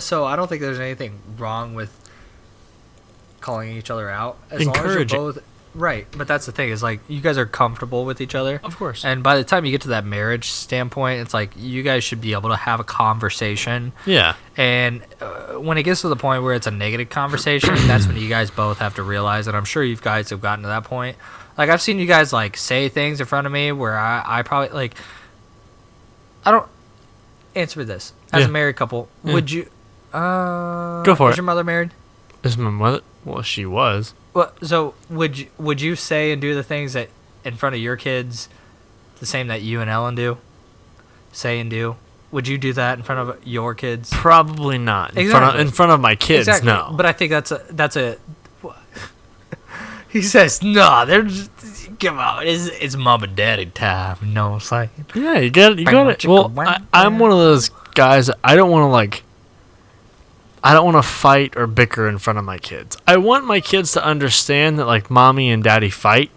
So I don't think there's anything wrong with calling each other out. As long as you're Encouraging. both right. But that's the thing is like you guys are comfortable with each other. Of course. And by the time you get to that marriage standpoint, it's like you guys should be able to have a conversation. Yeah. And when it gets to the point where it's a negative conversation, that's when you guys both have to realize, and I'm sure you guys have gotten to that point. Like, I've seen you guys, like, say things in front of me where I probably, like, I don't, answer me this. As a married couple, would you, Go for it. Is your mother married? Is my mother? Well, she was. Well, so would you say and do the things that in front of your kids the same that you and Ellen do? Say and do? Would you do that in front of your kids? Probably not. Exactly. In front of my kids, Exactly. no. But I think that's a. He says, "No, they're just, come on, it's mom and daddy time." You know what I'm saying? Yeah, you got it. Well, I'm one of those guys. I don't want to fight or bicker in front of my kids. I want my kids to understand that, like, mommy and daddy fight.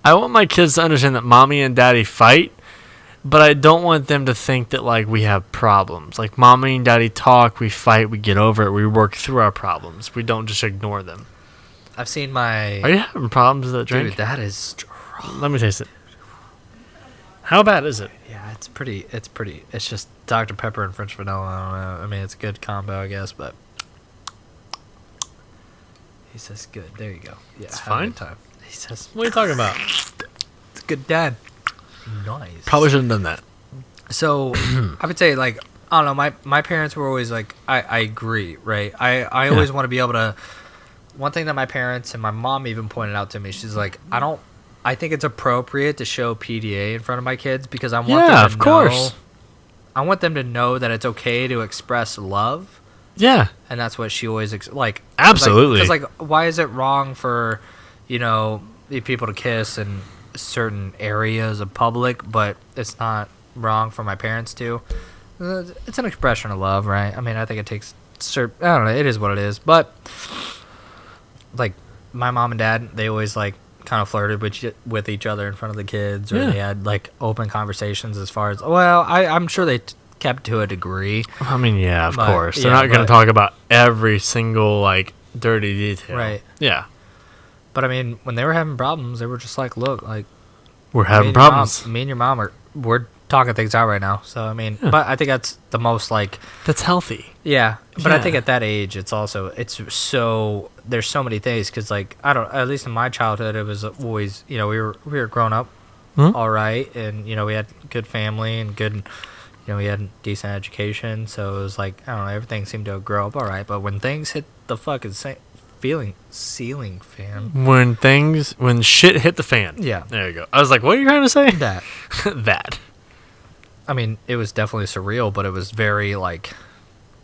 I want my kids to understand that mommy and daddy fight, but I don't want them to think that, like, we have problems. Like, mommy and daddy talk, we fight, we get over it, we work through our problems. We don't just ignore them. I've seen my. Are you having problems with that drink? Dude, that is strong. Let me taste it. How bad is it? Yeah, it's pretty. It's just Dr. Pepper and French vanilla. I don't know. I mean, it's a good combo, I guess, but. He says good. There you go. Yeah, It's have a fine? good time. He says, What are you talking about? it's a good dad. Nice. Probably shouldn't have done that. So, I would say, like, I don't know, my parents were always like, I agree, right? I always want to be able to, one thing that my parents and my mom even pointed out to me, she's like, I think it's appropriate to show PDA in front of my kids because I want them to know, I want them to know that it's okay to express love. Yeah. And that's what she always, Absolutely. Because, like, why is it wrong for, people to kiss in certain areas of public, but it's not wrong for my parents to? It's an expression of love, right? I mean, I think it takes I don't know, it is what it is, but like my mom and dad, they always like kind of flirted with each other in front of the kids, or they had like open conversations as far as, well, I'm sure they kept to a degree. I mean, yeah, of But, course. They're yeah, not going to but- talk about every single, like, dirty detail. Right. Yeah. But I mean, when they were having problems, they were just like, look, like, We're having problems. me and your mom we're talking things out right now. So I mean, but I think that's the most like, That's healthy. yeah. But I Yeah. think at that age, it's so there's so many things, because like at least in my childhood, it was always, we were grown up, all right, and we had good family and good, we had decent education, so it was like, I don't know, everything seemed to grow up all right. But when things hit the fucking ceiling fan, When shit hit the fan. yeah, There you go. I was like, what are you trying to say? that. That. I mean, it was definitely surreal, but it was very like,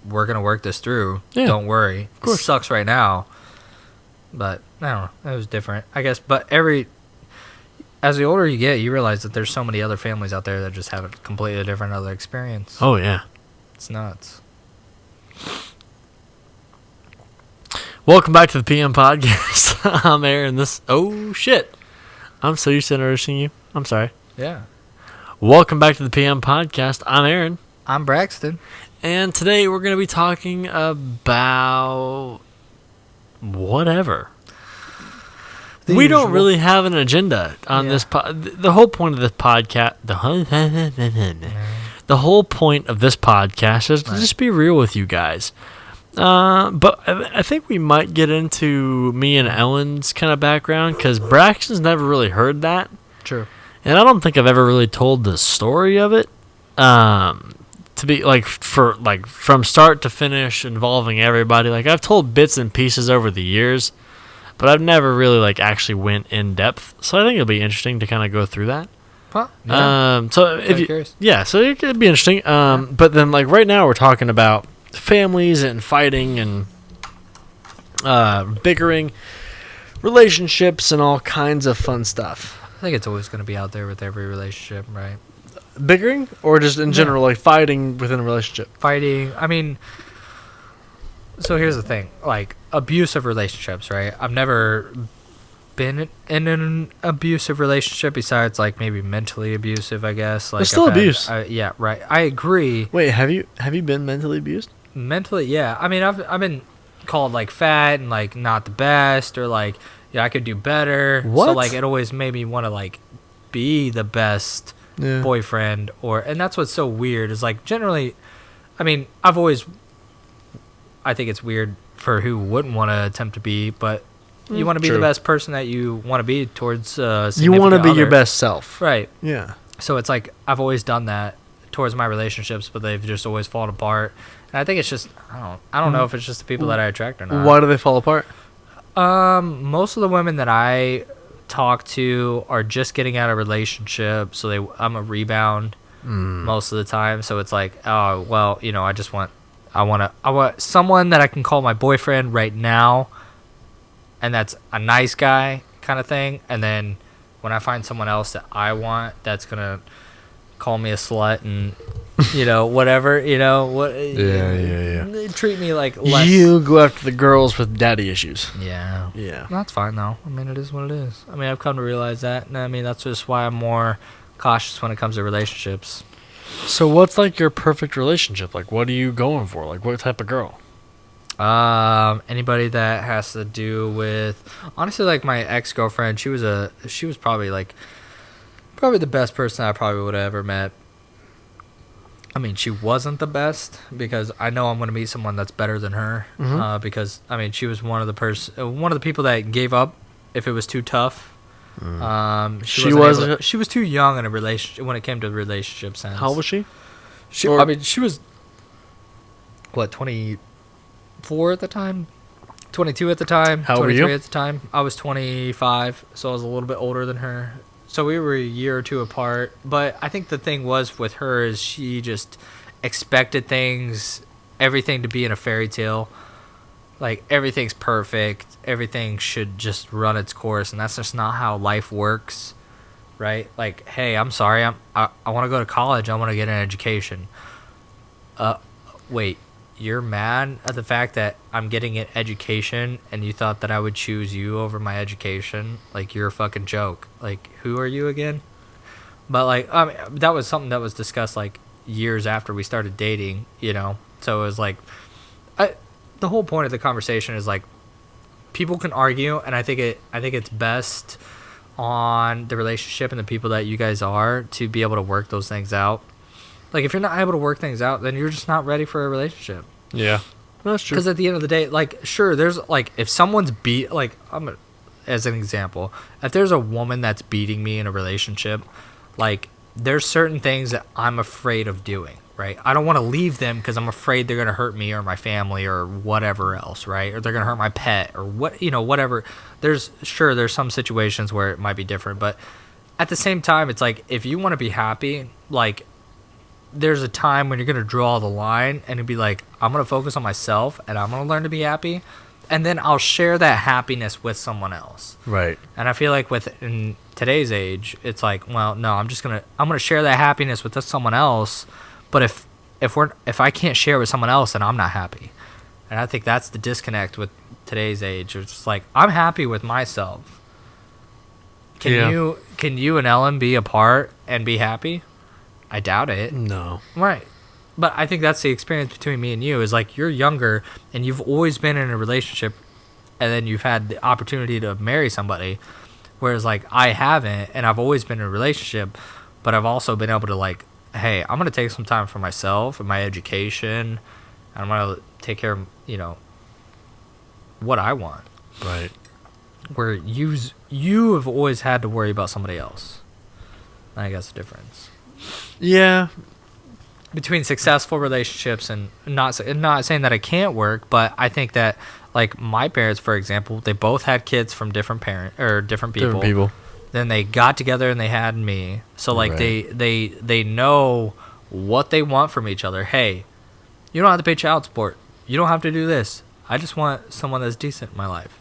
we're gonna work this through. Yeah. Don't worry. Of course. It sucks right now, but I don't know. It was different, I guess. But as the older you get, you realize that there's so many other families out there that just have a completely different other experience. Oh, yeah. It's nuts. Welcome back to the PM Podcast. I'm Aaron. Oh, shit. I'm so used to introducing you. I'm sorry. Yeah. Welcome back to the PM Podcast. I'm Aaron. I'm Braxton. And today we're going to be talking about whatever. We don't really have an agenda on this. The whole point of this podcast, the whole point of this podcast is to just be real with you guys. But I think we might get into me and Ellen's kind of background, because Braxton's never really heard that. True. And I don't think I've ever really told the story of it. To be like from start to finish, involving everybody. Like, I've told bits and pieces over the years, but I've never really like actually went in depth. So I think it'll be interesting to kind of go through that. Huh? Yeah. So if you, curious. yeah, so it could be interesting. But then like right now we're talking about families and fighting and bickering, relationships, and all kinds of fun stuff. I think it's always going to be out there with every relationship, right? Bickering, or just in general, like fighting within a relationship? Fighting. I mean, so here's the thing. Like, abusive relationships, right? I've never been in an abusive relationship besides like maybe mentally abusive, I guess. Like It's still I've had- abuse. Yeah, right. I agree. Wait, have you been mentally abused? Mentally, yeah. I mean, I've been called like fat and like not the best, or like I could do better. What? So like it always made me want to like be the best Yeah. boyfriend, and that's what's so weird is like generally, I mean, I think it's weird for who wouldn't want to attempt to be, but you want to be True. the best person that you want to be towards You want to be your other. best self. Right. Yeah. So it's like I've always done that towards my relationships, but they've just always fallen apart. And I think it's just I don't know if it's just the people that I attract or not. Why do they fall apart? Most of the women that I talk to are just getting out of relationship, so I'm a rebound most of the time. So it's like, oh well, I want someone that I can call my boyfriend right now, and that's a nice guy kind of thing. And then when I find someone else that I want, that's gonna call me a slut and whatever, Yeah. treat me like less. You go after the girls with daddy issues. Yeah. Yeah. That's fine though. I mean, it is what it is. I mean, I've come to realize that, and I mean that's just why I'm more cautious when it comes to relationships. So what's like your perfect relationship? Like what are you going for? Like what type of girl? Anybody that has to do with, honestly, like my ex-girlfriend, she was probably the best person I probably would have ever met. I mean, she wasn't the best because I know I'm going to meet someone that's better than her. Because I mean, she was one of the people that gave up if it was too tough. She was too young in a relationship when it came to relationship sense. How old was she? She was what, 24 at the time, 22 at the time, How old were 23 you? at the time. I was 25, so I was a little bit older than her. So we were a year or two apart. But I think the thing was with her is she just expected everything to be in a fairy tale. Like everything's perfect, everything should just run its course, and that's just not how life works, right? Like, hey, I'm sorry, I want to go to college, I want to get an education. Wait, you're mad at the fact that I'm getting an education and you thought that I would choose you over my education? Like, you're a fucking joke. Like, who are you again? But like, I mean, that was something that was discussed like years after we started dating, so it was like, the whole point of the conversation is like, people can argue, and I think it's best on the relationship and the people that you guys are to be able to work those things out. Like, if you're not able to work things out, then you're just not ready for a relationship. Yeah. That's true. Because at the end of the day, like, sure, there's like, if someone's as an example, if there's a woman that's beating me in a relationship, like, there's certain things that I'm afraid of doing, right? I don't want to leave them because I'm afraid they're going to hurt me or my family or whatever else, right? Or they're going to hurt my pet or whatever. There's some situations where it might be different, but at the same time, it's like, if you want to be happy, like, there's a time when you're going to draw the line and it'd be like, I'm going to focus on myself and I'm going to learn to be happy. And then I'll share that happiness with someone else. Right. And I feel like in today's age, it's like, well, no, I'm going to share that happiness with someone else. But if I can't share it with someone else, then I'm not happy. And I think that's the disconnect with today's age. It's just like, I'm happy with myself. Can you and Ellen be apart and be happy? I doubt it. No. Right. But I think that's the experience between me and you, is like, you're younger and you've always been in a relationship, and then you've had the opportunity to marry somebody, whereas like I haven't, and I've always been in a relationship, but I've also been able to like, hey, I'm going to take some time for myself and my education, and I'm going to take care of, what I want. Right. Where you have always had to worry about somebody else. I think that's the difference Yeah. between successful relationships and not saying that it can't work, but I think that, like, my parents, for example, they both had kids from different people. Different people. Then they got together and they had me. So like, Right. they know what they want from each other. Hey, you don't have to pay child support. You don't have to do this. I just want someone that's decent in my life,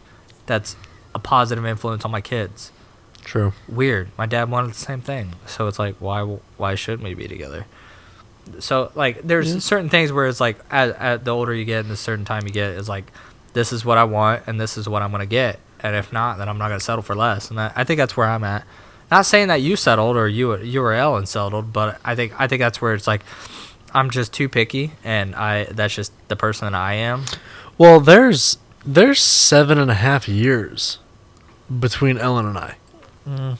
that's a positive influence on my kids. True. Weird. My dad wanted the same thing. So it's like, why shouldn't we be together? So like, there's certain things where it's like, at the older you get and the certain time you get, is like, this is what I want and this is what I'm gonna get. and if not, then I'm not gonna settle for less. And I think that's where I'm at. Not saying that you settled or you or Ellen settled, but I think that's where it's like I'm just too picky, and that's just the person that I am. Well, there's 7.5 years between Ellen and I. Mm.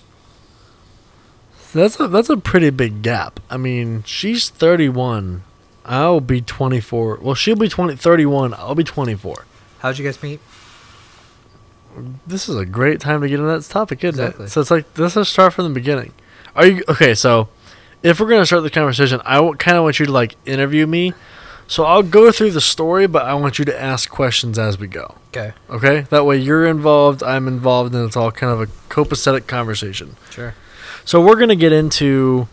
That's a pretty big gap. I mean, she's 31. I'll be 24. Well, she'll be 31. I'll be 24. How'd you guys meet? This is a great time to get into that topic, isn't Exactly. it? So it's like, let's just start from the beginning. Are you okay? So, if we're gonna start the conversation, I kind of want you to like interview me. So I'll go through the story, but I want you to ask questions as we go. Okay. Okay? That way you're involved, I'm involved, and it's all kind of a copacetic conversation. Sure. So we're gonna get into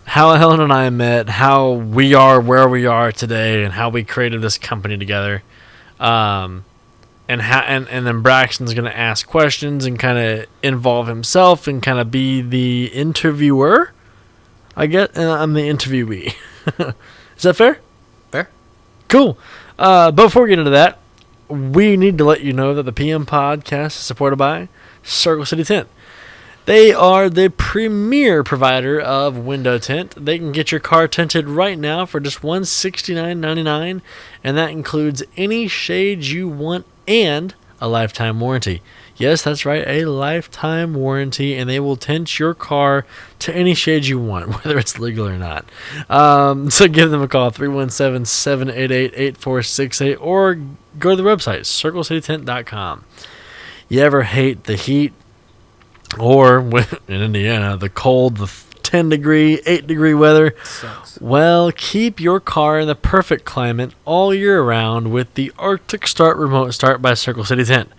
how Helen and I met, how we are where we are today, and how we created this company together. And then Braxton's gonna ask questions and kind of involve himself and kind of be the interviewer. I'm the interviewee. Is that fair? Fair. Cool. But before we get into that, we need to let you know that the PM Podcast is supported by Circle City Tint. They are the premier provider of window tint. They can get your car tinted right now for just $169.99, and that includes any shades you want and a lifetime warranty. Yes, that's right, a lifetime warranty, and they will tint your car to any shade you want, whether it's legal or not. So give them a call, 317-788-8468, or go to the website, circlecitytint.com. You ever hate the heat? Or, in Indiana, the cold, the 10-degree, 8-degree weather? Sucks. Well, keep your car in the perfect climate all year round with the Arctic Start Remote Start by Circle City Tint.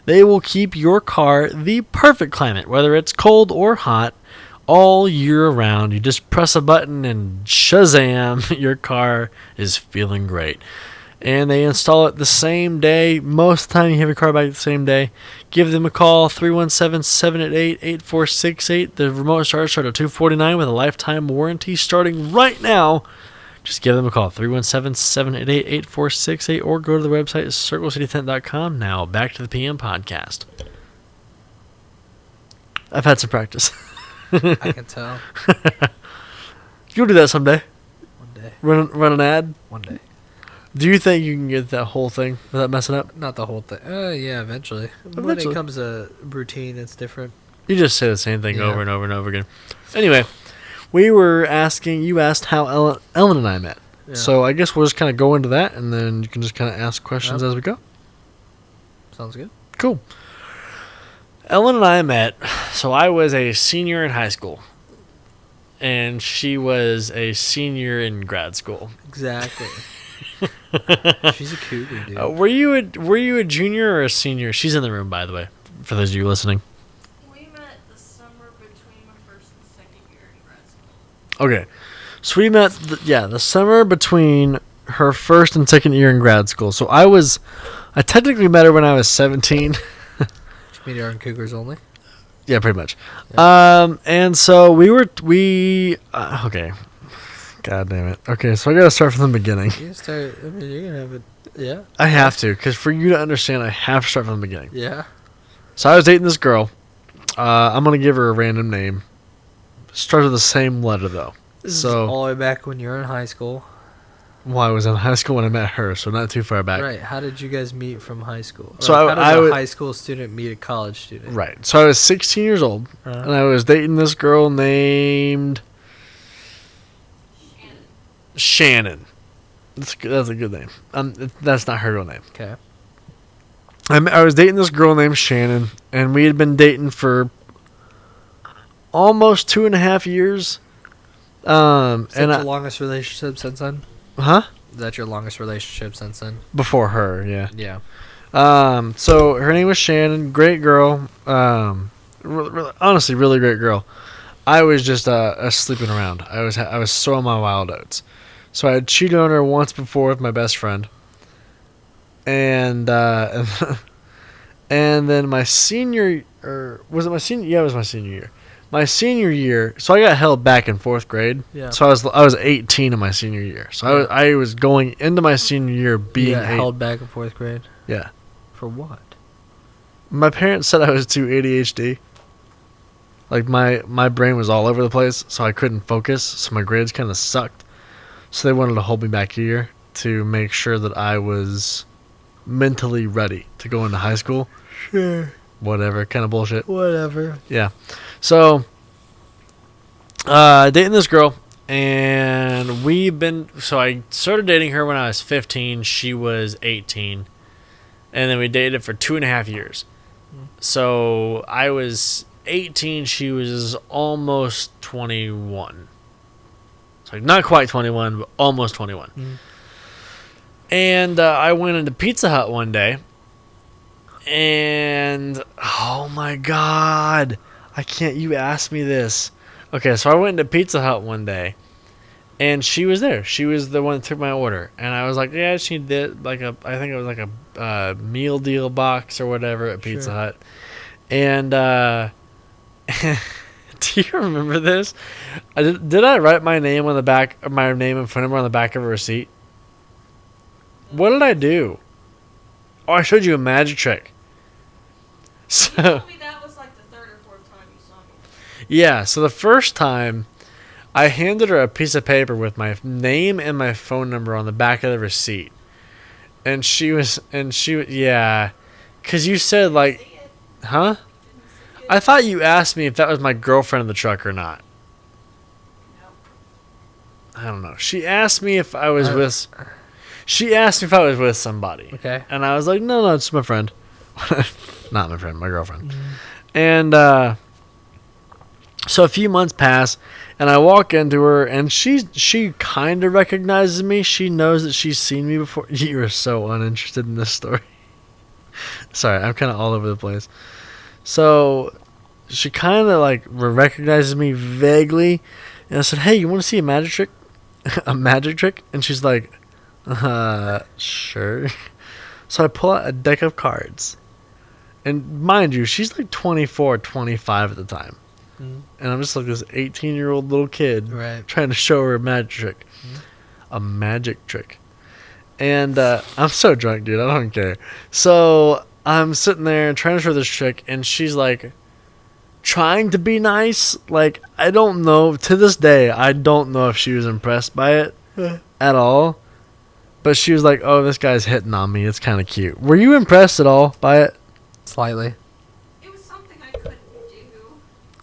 They will keep your car the perfect climate, whether it's cold or hot, all year round. You just press a button and shazam, your car is feeling great. And they install it the same day. Most of the time you have your car back the same day. Give them a call, 317-788-8468. The remote starts at $249 with a lifetime warranty starting right now. Just give them a call, 317-788-8468, or go to the website, circlecitytint.com. Now, back to the PM Podcast. I've had some practice. I can tell. You'll do that someday. One day. Run an ad. One day. Do you think you can get that whole thing without messing up? Not the whole thing. Yeah, eventually. When Eventually. it comes to routine, it's different. You just say the same thing Yeah. over and over and over again. Anyway, you asked how Ellen and I met. Yeah. So I guess we'll just kind of go into that, and then you can just kind of ask questions as we go. Sounds good. Cool. Ellen and I met, so I was a senior in high school, and she was a senior in grad school. Exactly. She's a cougar, dude. Were you a junior or a senior? She's in the room, by the way, for those of you listening. We met the summer between my first and second year in grad school. Okay, so we met, the summer between her first and second year in grad school. So I technically met her when I was 17. Did you meet her on Cougars only? Yeah, pretty much. Yeah. And so okay. God damn it. Okay, so I gotta start from the beginning. You can start. I mean, you're gonna have it. Yeah. I have to, because for you to understand, I have to start from the beginning. Yeah. So I was dating this girl. I'm gonna give her a random name. Starts with the same letter though. This is So all the way back when you were in high school. well, I was in high school when I met her, so not too far back. Right. How did you guys meet from high school? So Or how I does would- a high school student meet a college student? Right. So I was 16 years old, and I was dating this girl named Shannon. That's a good name. That's not her real name. Okay. I was dating this girl named Shannon, and we had been dating for almost 2.5 years. Is that And your longest relationship since then? huh? Is that your longest relationship since then? Before her, yeah. Yeah. So her name was Shannon. Great girl. Honestly, really great girl. I was just sleeping around. I was so on my wild oats. So I had cheated on her once before with my best friend, and and then my senior, or was it my senior? Yeah, it was my senior year. My senior year, so I got held back in 4th grade. Yeah. So I was 18 in my senior year. So I was going into my senior year being You got 8. held back in 4th grade. Yeah. For what? My parents said I was too ADHD. Like, my brain was all over the place, so I couldn't focus, so my grades kind of sucked. So they wanted to hold me back here to make sure that I was mentally ready to go into high school. Sure. Whatever, kind of bullshit. Whatever. Yeah. So, dating this girl, and so I started dating her when I was 15, she was 18, and then we dated for 2.5 years. So, I was 18, she was almost 21. So, not quite 21, but almost 21. And I went into Pizza Hut one day, and oh my god, you asked me this. Okay, so I went into Pizza Hut one day, and she was there. She was the one that took my order, and I was like, yeah, she did I think it was like a meal deal box or whatever at Pizza Hut. And do you remember this? Did I write my name on the back, or my name and phone number on the back of a receipt? What did I do? Oh, I showed you a magic trick. So, You told me that was like the third or fourth time you saw me. yeah, so the first time, I handed her a piece of paper with my name and my phone number on the back of the receipt. And yeah. Because you said, like, huh? I thought you asked me if that was my girlfriend in the truck or not. I don't know. She asked me if I was with... She asked me if I was with somebody. Okay. And I was like, no, it's my friend. Not my friend, my girlfriend. And so a few months pass, and I walk into her, and she kind of recognizes me. She knows that she's seen me before. You are so uninterested in this story. Sorry, I'm kind of all over the place. So she kind of like recognizes me vaguely, and I said, hey, you want to see a magic trick? A magic trick? And she's like, sure. So I pull out a deck of cards. And mind you, she's like 24, 25 at the time. And I'm just like this 18-year-old little kid trying to show her a magic trick. A magic trick. And I'm so drunk, dude. I don't care. So I'm sitting there trying to show this trick, and she's like trying to be nice. Like, I don't know. To this day, I don't know if she was impressed by it at all. But she was like, oh, this guy's hitting on me. It's kind of cute. Were you impressed at all by it? Slightly. It was something I couldn't do.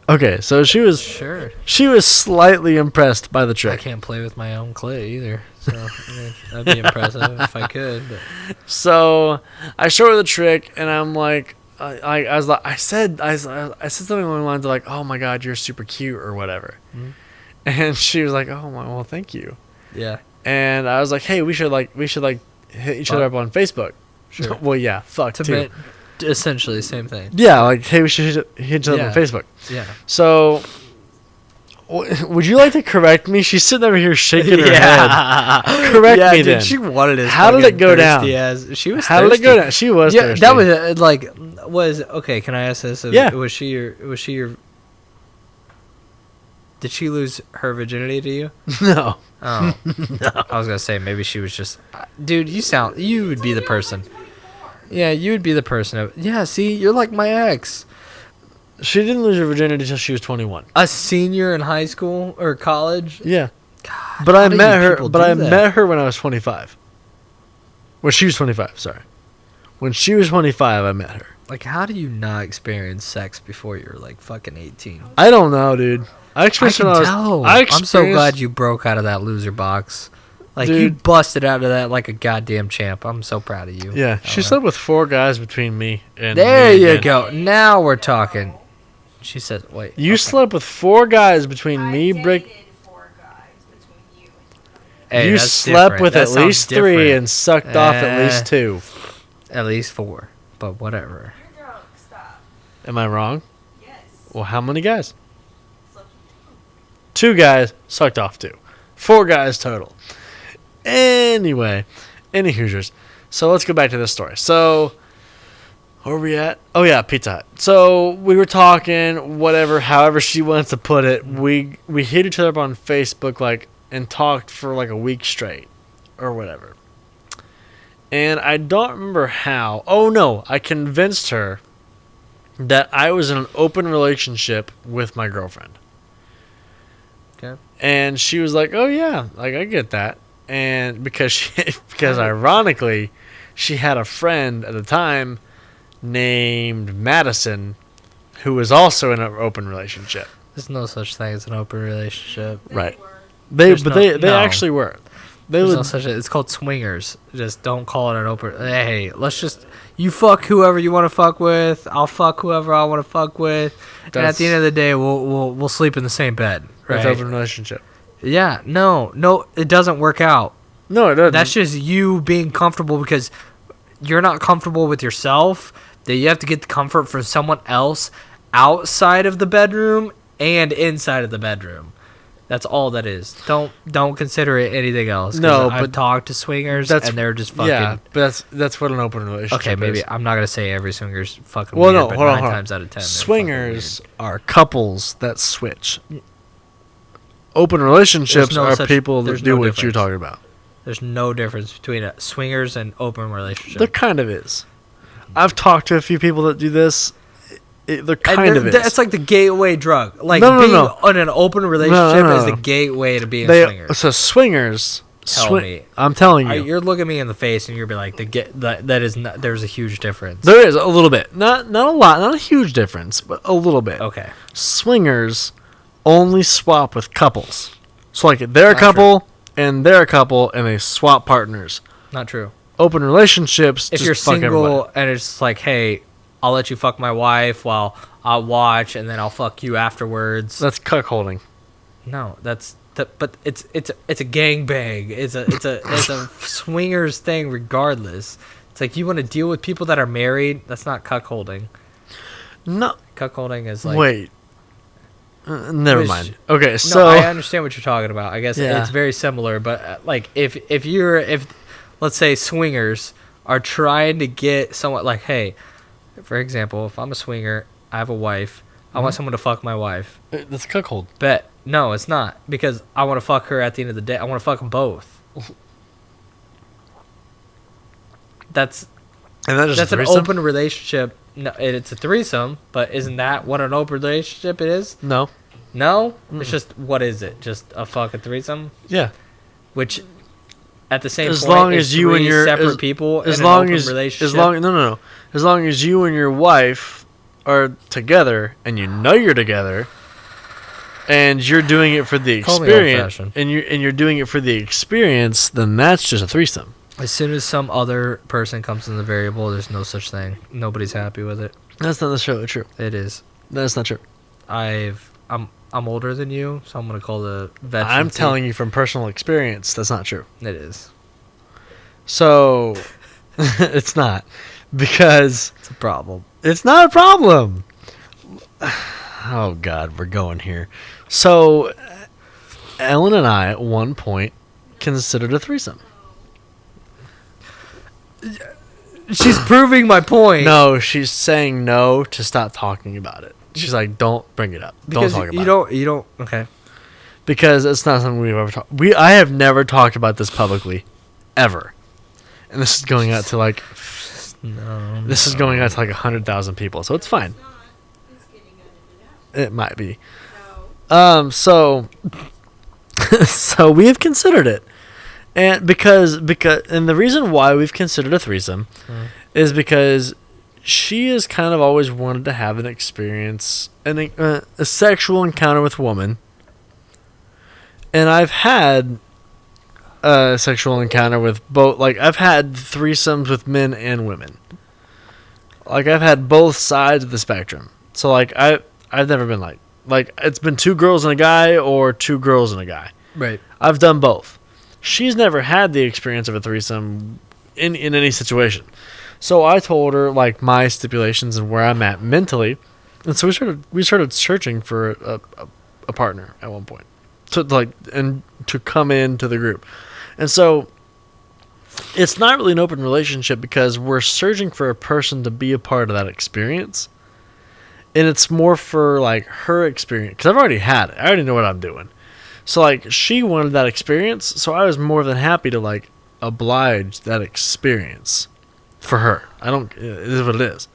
Okay, so she was slightly impressed by the I trick. can't play with my own clay either. So I mean, that'd be impressive if I could. But. So I show her the trick, and I'm like, I said something along the lines of like, oh my god, you're super cute or whatever. And she was like, oh my, well, thank you. Yeah. And I was like, hey, we should hit each other up on Facebook. Sure. Well, yeah, fuck too. Essentially the same thing. Yeah, like, hey, we should hit each other up on Facebook. Yeah. So, would you like to correct me? She's sitting over here shaking her head. Correct me, dude, then. She wanted it. How did it go down? She was. How did it go down? She was. Yeah, thirsty. that was okay. Can I ask this? Yeah. Was she your? Did she lose her virginity to you? No. Oh, no. I was gonna say maybe she was just. Dude, you would be the person. Yeah, you would be the person. Yeah, see, you're like my ex. She didn't lose her virginity until she was 21. A senior in high school or college. Yeah. God, But how I do met you her. people But do I that? met her when I was 25. When she was 25. Sorry. When she was 25, I met her. Like, how do you not experience sex before you're like fucking 18? I don't know, dude. I experienced can when I was. tell. I I'm so glad experienced- you broke out of that loser box. Like, Dude. you busted out of that like a goddamn champ. I'm so proud of you. Yeah, she Ellen. slept with 4 guys between me and. There me you again. go. Now we're talking. She said, "Wait." You okay. slept with 4 guys between me, dated Brick. 4 guys between you and Hey, You that's slept different. with That at sounds least 3 different. and sucked off at least 2. At least 4, but whatever. You're drunk. Stop. Am I wrong? Yes. Well, how many guys? Slept with 2 guys, sucked off 2. 4 guys total. Anyway, any Hoosiers. So let's go back to this story. So, where were we at? Oh yeah, Pizza Hut. So we were talking, whatever, however she wants to put it. We hit each other up on Facebook, like, and talked for like a week straight, or whatever. And I don't remember how. Oh no, I convinced her that I was in an open relationship with my girlfriend. Okay. And she was like, "Oh yeah, like I get that." And because ironically, she had a friend at the time named Madison who was also in an open relationship. There's no such thing as an open relationship. Right. Were. They No. actually were. They There's would, no such a, it's called swingers. Just don't call it an open. Hey, let's just you fuck whoever you want to fuck with. I'll fuck whoever I want to fuck with. And at the end of the day, we'll sleep in the same bed. That's Right? open relationship. Yeah. No, it doesn't work out. No, it doesn't. That's just you being comfortable because you're not comfortable with yourself. That you have to get the comfort from someone else outside of the bedroom and inside of the bedroom. That's all that is. Don't consider it anything else. 'Cause No, I've but talked to swingers and they're just fucking. Yeah, but that's what an open relationship Okay, maybe is. I'm not gonna say every swinger's fucking Well, weird, no, but hold on, 9 hold on. times out of 10, they're Swingers fucking are couples that switch. Open relationships no are such- people that there's do no what you're difference. talking about. weird. There's no difference between a swingers and open relationship. There kind of is. I've talked to a few people that do this. There And kind of is. It's like the gateway drug. Like No, being no. in an open relationship no, is no. the gateway to being a swinger. So swingers. Tell me. I'm telling you. You're looking me in the face and you're be like, that is not. There's a huge difference. There is a little bit. Not a lot. Not a huge difference, but a little bit. Okay. Swingers only swap with couples. So like they're a Not couple and they're a couple and they swap partners. Not true. Open relationships. If just you're fuck single everybody. and it's like, hey, I'll let you fuck my wife while I'll watch and then I'll fuck you afterwards. That's cuckolding. No, but it's a gangbang. It's a swingers thing regardless. It's like you want to deal with people that are married. That's not cuckolding. No. Cuckolding is like Wait. Never Which- mind. Okay, No, so I understand what you're talking about. I guess Yeah. it's very similar, but like if let's say swingers are trying to get someone like, hey, for example, if I'm a swinger, I have a wife, I want someone to fuck my wife. that's cuckold. Bet no, it's not because I want to fuck her at the end of the day. I want to fuck them both. That's And that just an open relationship. No, it's a threesome, but isn't that what an open relationship is? No. No, it's just what is it? Just a fucking threesome, Yeah. which at the same As point long is as you and three your separate people as in long an open as relationship. as long no. As long as you and your wife are together and you know you're together and you're doing it for the Call me experience old-fashioned. and you're doing it for the experience, then that's just a threesome. As soon as some other person comes in the variable, there's no such thing. Nobody's happy with it. That's not necessarily true. It is. That's not true. I'm older than you, so I'm gonna call the veteran. I'm telling you from personal experience, that's not true. it is. So it's not, because It's a problem. it's not a problem. Oh God, we're going here. So Ellen and I at one point considered a threesome. She's proving my point. No, she's saying no to stop talking about it. She's like, don't bring it up. because Don't talk you about it. You don't. Okay. Because it's not something we've ever talked. I have never talked about this publicly, ever. And this is going out to like, No. this is going out to like 100,000 people, so it's fine. It's not. It's getting edited out. It might be. No. So so we have considered it. And because and the reason why we've considered a threesome is because she has kind of always wanted to have an experience, a sexual encounter with a woman. And I've had a sexual encounter with both, like I've had threesomes with men and women. Like I've had both sides of the spectrum. So like I've never been like it's been 2 girls and a guy or 2 girls and a guy. Right. I've done both. She's never had the experience of a threesome in any situation. So I told her like my stipulations and where I'm at mentally, and so we started searching for a partner at one point to come into the group, and so it's not really an open relationship because we're searching for a person to be a part of that experience, and it's more for like her experience because I've already had it. I already know what I'm doing. So, like, she wanted that experience, so I was more than happy to, like, oblige that experience for her. It is what it is.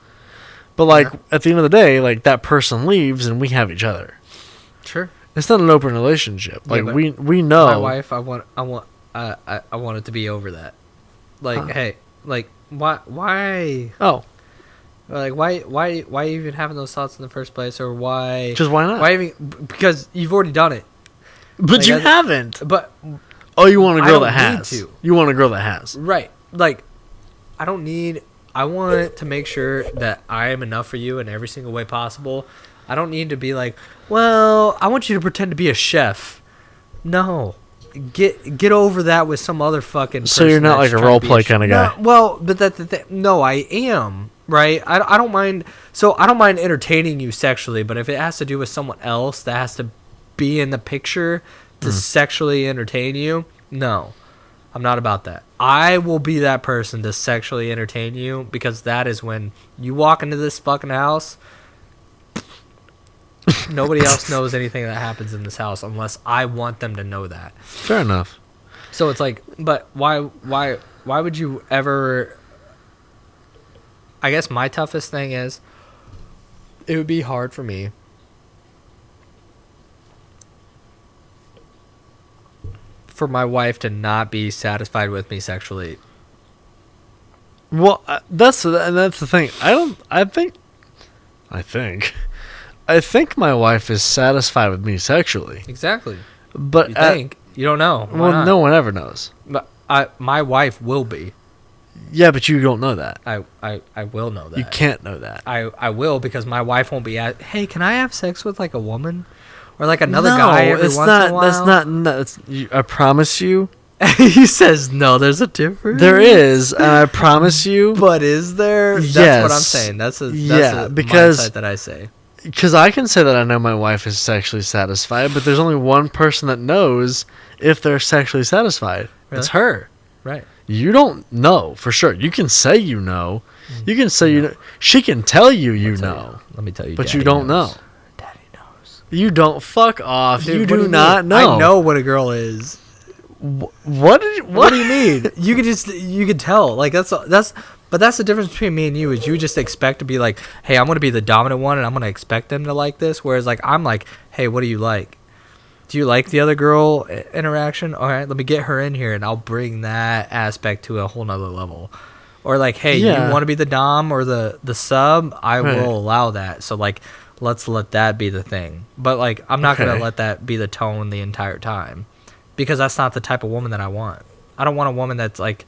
But like Yeah. at the end of the day, like that person leaves and we have each other. Sure. It's not an open relationship. Like but we know. My wife, I want it to be over that. Like, hey, like, why? Oh, Like, why even having those thoughts in the first place, or why? just why not? Why even? Because you've already done it. But like, you I- haven't. But Oh, you want a I girl don't that need has. to. You want a girl that has. right, like, I don't need. I want to make sure that I am enough for you in every single way possible. I don't need to be like, well, I want you to pretend to be a chef. No. Get over that with some other fucking So you're person not that's like a trying role to be play chef. kind of guy. No, well, but that's the thing. No, I am, right? I don't mind. So I don't mind entertaining you sexually, but if it has to do with someone else that has to be in the picture to sexually entertain you, no. I'm not about that. I will be that person to sexually entertain you, because that is when you walk into this fucking house. Nobody else knows anything that happens in this house unless I want them to know that. Fair enough. So it's like, but why would you ever? I guess my toughest thing is, it would be hard for me for my wife to not be satisfied with me sexually. Well, that's the thing. I think my wife is satisfied with me sexually, Exactly. but You think? You don't know. Why well, not? no one ever knows. But my wife will be. Yeah, but you don't know that. I will know that. You can't know that. I will, because my wife won't be at. Hey, can I have sex with like a woman, or like another guy every it's once not. in a while? That's not. No, it's, I promise you, He says no. There's a difference. there is, and I promise you, But is there? That's what I'm Yes. saying. That's a Yeah, a because- mindset that I say. because I can say that I know my wife is sexually satisfied, but there's only one person that knows if they're sexually satisfied. It's Really? her. Right. You don't know for sure. You can say you know. You can say you know. She can tell you you know, Let me tell you. but Daddy you don't knows. know. Daddy knows. You don't. Fuck off. Dude, you what do you not mean? know. I know what a girl is. What did you, What do you mean? You could tell. Like that's but that's the difference between me and you, is you just expect to be like, hey, I'm gonna be the dominant one and I'm gonna expect them to like this, whereas like I'm like, hey, what do you like? Do you like the other girl interaction? All right, let me get her in here and I'll bring that aspect to a whole nother level. Or like, hey, Yeah. you want to be the dom or the sub? I Right. will allow that. So like, let's let that be the thing. But like, I'm not gonna Okay. let that be the tone the entire time, because that's not the type of woman that I want. I don't want a woman that's like,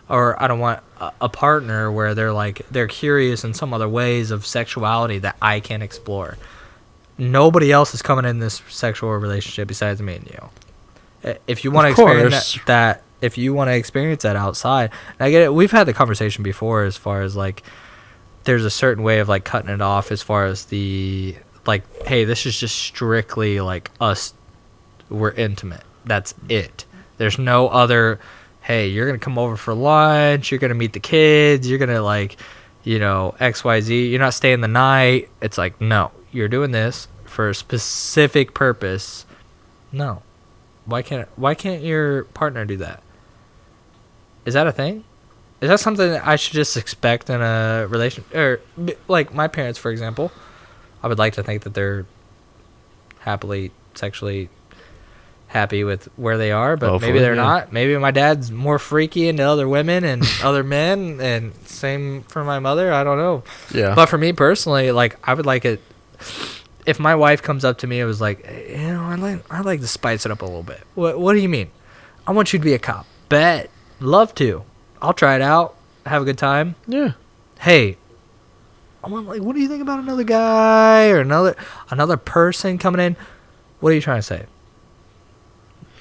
or I don't want a partner where they're curious in some other ways of sexuality that I can't explore. Nobody else is coming in this sexual relationship besides me and you. If you want to Of experience course. that, if you want to experience that outside, and I get it. We've had the conversation before, as far as like, there's a certain way of like cutting it off, as far as the like, hey, this is just strictly like us. We're intimate. That's it. There's no other. Hey, you're gonna come over for lunch. You're gonna meet the kids. You're gonna like, XYZ. You're not staying the night. It's like, no, you're doing this for a specific purpose. No, why can't your partner do that? Is that a thing? Is that something that I should just expect in a relation? Or like my parents, for example, I would like to think that they're happily sexually happy with where they are, but Hopefully, maybe they're yeah. not. Maybe my dad's more freaky into other women and other men, and same for my mother. I don't know. Yeah. But for me personally, like, I would like it if my wife comes up to me and was like, I'd like to spice it up a little bit. What do you mean? I want you to be a cop. Bet. Love to. I'll try it out. Have a good time. yeah. Hey, I want, like, what do you think about another guy or another person coming in? What are you trying to say?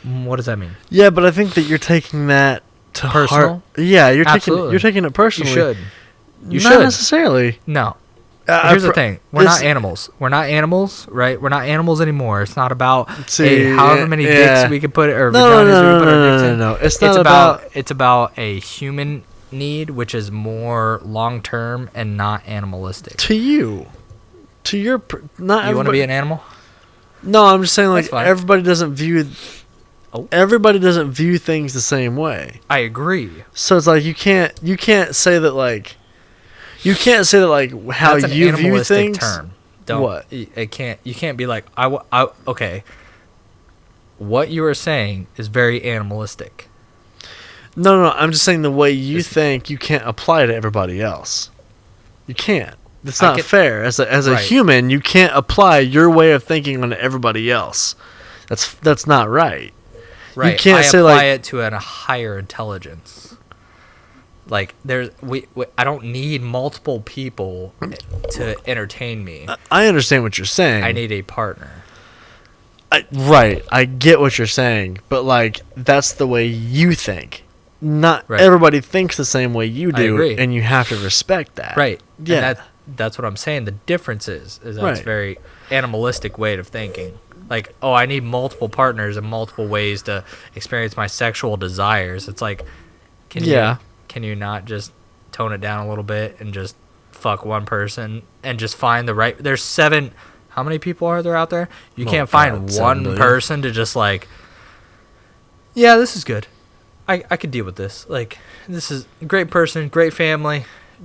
What does that mean? Yeah, but I think that you're taking that to Personal? heart. Yeah, Absolutely. you're taking it personally. You should. You Not should. necessarily. No. I Here's the pr- thing. We're not this- animals. We're not animals, right? We're not animals anymore. It's not about, See, hey, however many yeah. dicks we can put, or No, vaginas we no, can no, put our no, dicks no, in. no. It's not about. It's about a human need, which is more long term and not animalistic. To you, to your. Not You want to everybody. be an animal? No, I'm just saying, like, That's fine. everybody doesn't view. Oh. Everybody doesn't view things the same way. I agree. So it's like you can't say that, like, You can't say that like how That's an you view animalistic things. term. Don't. What? It can't. You can't be like okay. What you are saying is very animalistic. No. I'm just saying the way you think, you can't apply to everybody else. You can't. It's not fair. As a Right. human, you can't apply your way of thinking on everybody else. That's not right. Right. You can't I say apply like it to a higher intelligence. Like I don't need multiple people to entertain me. I understand what you're saying. I need a partner. Right. I get what you're saying, but like that's the way you think. Not Right. everybody thinks the same way you I do, agree. and you have to respect that. Right. Yeah. And that's what I'm saying. The difference is that's Right. very animalistic way of thinking. Like, oh, I need multiple partners and multiple ways to experience my sexual desires. It's like, can you not just tone it down a little bit and just fuck one person and just find the right? There's 7. How many people are there out there? You can't find 7 one million. person to just like, yeah, this is good. I could deal with this. Like, this is a great person, great family,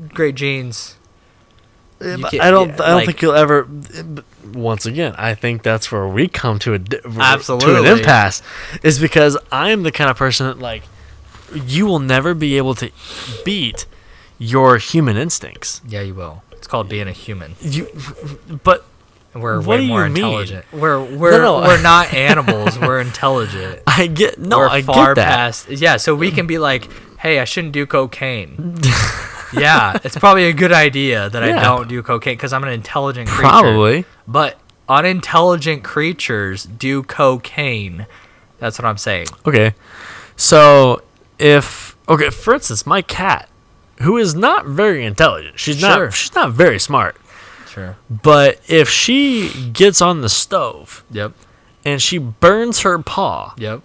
great genes. You But can't- I don't like- think you'll ever. But once again, I think that's where we come to to an Absolutely. impasse, is because I'm the kind of person that like you will never be able to beat your human instincts. Yeah, you will. It's called being a human. But And we're What way do more you mean? intelligent. We're No. we're not animals. We're intelligent. I get We're I far get that. past. Yeah, so we can be like, hey, I shouldn't do cocaine. Yeah, it's probably a good idea that I Yeah. don't do cocaine because I'm an intelligent creature. Probably. But unintelligent creatures do cocaine. That's what I'm saying. Okay. So for instance, my cat, who is not very intelligent, she's Sure. not very smart. Sure. But if she gets on the stove Yep. and she burns her paw, Yep.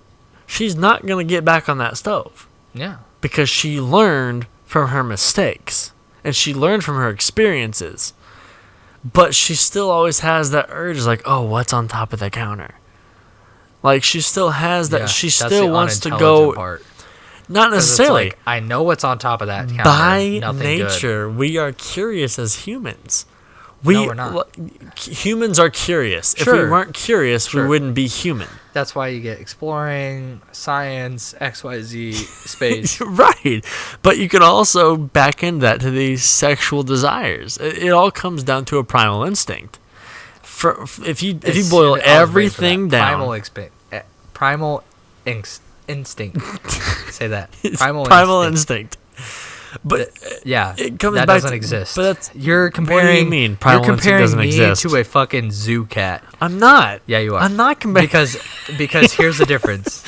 she's not going to get back on that stove Yeah. because she learned from her mistakes and she learned from her experiences. But she still always has that urge, like, oh, what's on top of the counter? Like, she still has that. Yeah, She that's still the wants to unintelligent go. Part. Not 'Cause it's necessarily. like, I know what's on top of that counter. By Nothing good. nature, we are curious as humans. No, we're not. Humans are curious. If we Sure. weren't curious, we Sure. wouldn't be human. That's why you get exploring, science, XYZ, space. Right. But you can also back into that to these sexual desires. It all comes down to a primal instinct. If you It's- boil I was waiting for everything that. down, Primal instinct. Say that. it's Primal instinct. instinct. But Yeah, it comes that back doesn't to- exist. but that's- You're comparing. mean primal you're instinct comparing doesn't me exist? to a fucking zoo cat. I'm not. Yeah, you are. I'm not comparing. because here's the difference.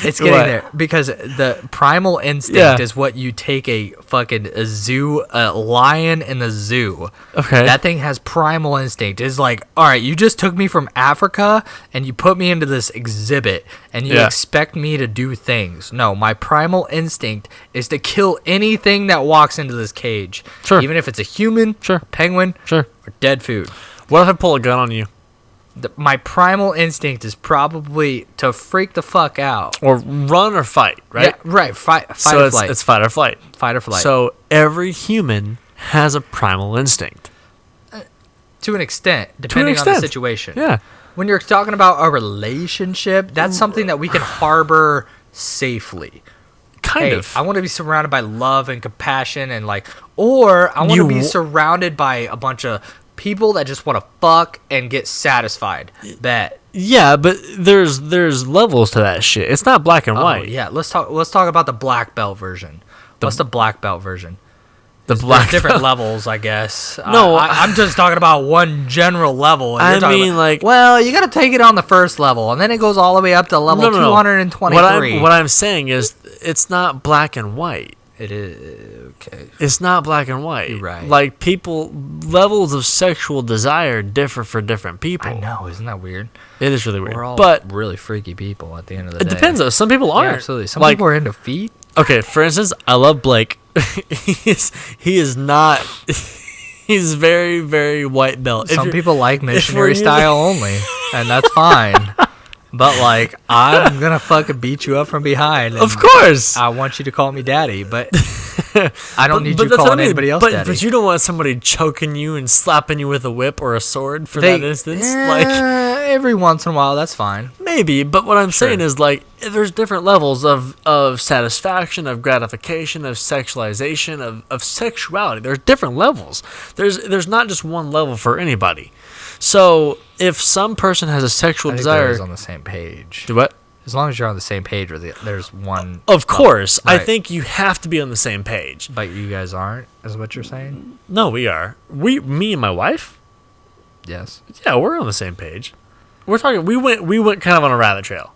It's getting What? there because the primal instinct Yeah. is what you take a lion in the zoo. Okay. That thing has primal instinct. It's like, all right, you just took me from Africa and you put me into this exhibit and you Yeah. expect me to do things. No, my primal instinct is to kill anything that walks into this cage. Sure. Even if it's a human, Sure. penguin, Sure. or dead food. What if I pull a gun on you? My primal instinct is probably to freak the fuck out. Or run or fight, right? Yeah, right. Fight So or it's, flight. it's fight or flight. Fight or flight. So every human has a primal instinct. to an extent, depending on the extent. situation. Yeah. When you're talking about a relationship, that's something that we can harbor safely. Kind Hey, of. I want to be surrounded by love and compassion and or I want to You be w- surrounded by a bunch of people that just want to fuck and get satisfied. Bet. Yeah, but there's levels to that shit. It's not black and Oh, white. yeah. Let's talk about the black belt version. What's the black belt version? The There's black different belt. levels, I guess. No, I'm just talking about one general level. And I you're talking mean, about, like- well, you got to take it on the first level, and then it goes all the way up to level 223. What I'm saying is, it's not black and white. It is okay. It's not black and white. You're right. Like levels of sexual desire differ for different people. I know, isn't that weird? It is really weird. We're all but really freaky people at the end of the it day. depends though. Some people Yeah, aren't. absolutely. Some like, people are into feet. okay, for instance, I love Blake. he is not. He's very, very white belt. If Some you're- people like missionary you- style only, and that's fine. But I'm gonna fucking beat you up from behind. And Of course. I want you to call me daddy, but I don't need you that's what calling I mean. anybody else But daddy. but you don't want somebody choking you and slapping you with a whip or a sword for that instance. Like every once in a while, that's fine. maybe, but what I'm saying Sure. is like there's different levels of satisfaction, of gratification, of sexualization, of sexuality. There's different levels. There's not just one level for anybody. So if some person has a sexual I think desire, everybody's on the same page. do what? As long as you're on the same page, there's one. Of course, I Right. think you have to be on the same page. But you guys aren't, is what you're saying? No, we are. Me and my wife. Yes. Yeah, we're on the same page. We're talking. We went kind of on a rabbit trail.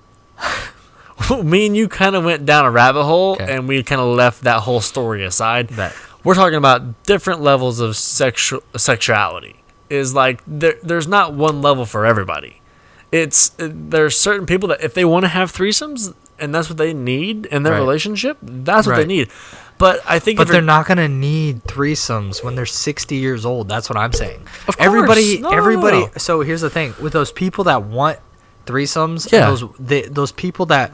Me and you kind of went down a rabbit hole, Okay. and we kind of left that whole story aside. Bet. We're talking about different levels of sexuality. Is like there's not one level for everybody. There's certain people that if they want to have threesomes and that's what they need in their Right. relationship, that's what they Right. need. But I think But if they're you're- not gonna need threesomes when they're 60 years old. That's what I'm saying. Of course. Everybody. No. So here's the thing with those people that want threesomes. Yeah. Those people that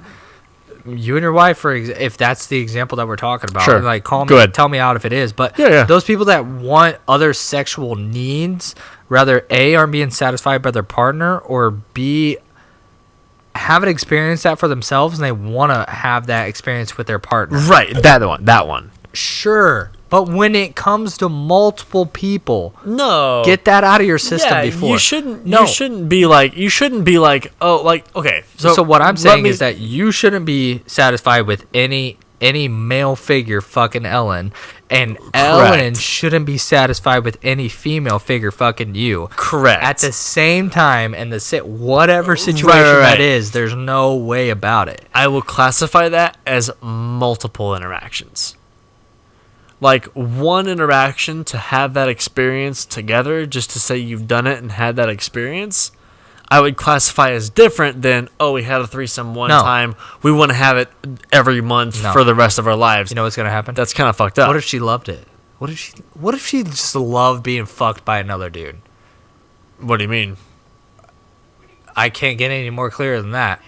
you and your wife, if that's the example that we're talking about, Sure. like call Go me, ahead. tell me out if it is. But Yeah. those people that want other sexual needs, rather A, aren't being satisfied by their partner, or B, haven't experienced that for themselves and they want to have that experience with their partner. right, that one. Sure. But when it comes to multiple people, No, get that out of your system before. You shouldn't. No. You shouldn't be like. Oh, like okay. So what I'm let saying me- is that you shouldn't be satisfied with any male figure fucking Ellen, and Ellen shouldn't be satisfied with any female figure fucking you. correct At the same time, and whatever situation right. that is, there's no way about it. I will classify that as multiple interactions. Like one interaction to have that experience together, just to say you've done it and had that experience, I would classify as different than, oh, we had a threesome one No. time, we want to have it every month No. for the rest of our lives. You know what's gonna happen? That's kind of fucked up. What if she loved it? What if she just loved being fucked by another dude? What do you mean? I can't get any more clear than that.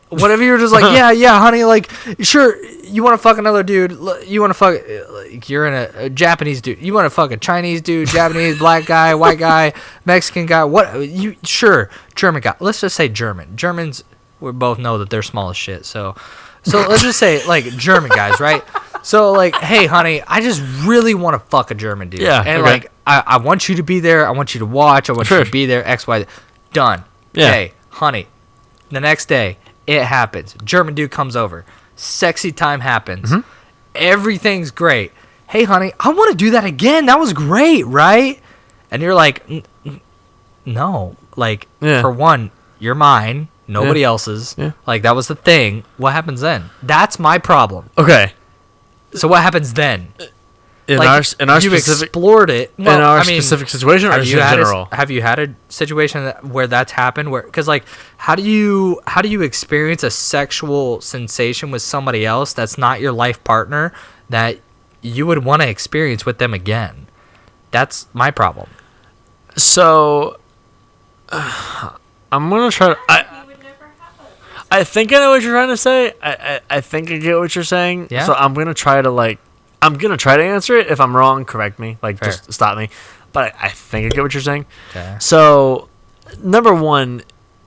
What if you're just like, yeah, honey, like, sure, you want to fuck another dude, you want to fuck, like, you're in a Japanese dude, you want to fuck a Chinese dude, Japanese, black guy, white guy, Mexican guy, sure, German guy, let's just say Germans, we both know that they're small as shit, so let's just say, like, German guys, right? So, like, hey, honey, I just really want to fuck a German dude. Yeah, and, okay. like, I want you to be there, I want you to watch, I want you Sure. to be there, X, Y, done. Yeah. Hey, honey, the next day, it happens. German dude comes over. Sexy time happens. Mm-hmm. Everything's great. Hey, honey, I want to do that again. That was great, right? And you're like, no. Like, Yeah. for one, you're mine. Nobody else's. Yeah. Like, that was the thing. What happens then? That's my problem. Okay. So what happens then? In Like, our you specific explored it. in Well, our I mean, specific situation, or have just you in had general? have you had a situation where that's happened? Because like, how do you experience a sexual sensation with somebody else that's not your life partner that you would want to experience with them again? That's my problem. So, I'm gonna try to. You would never have it. I think I know what you're trying to say. I think I get what you're saying. Yeah. So I'm gonna try to answer it. If I'm wrong, correct me. Like, Fair. just stop me. But I think I get what you're saying. Okay. So, number one,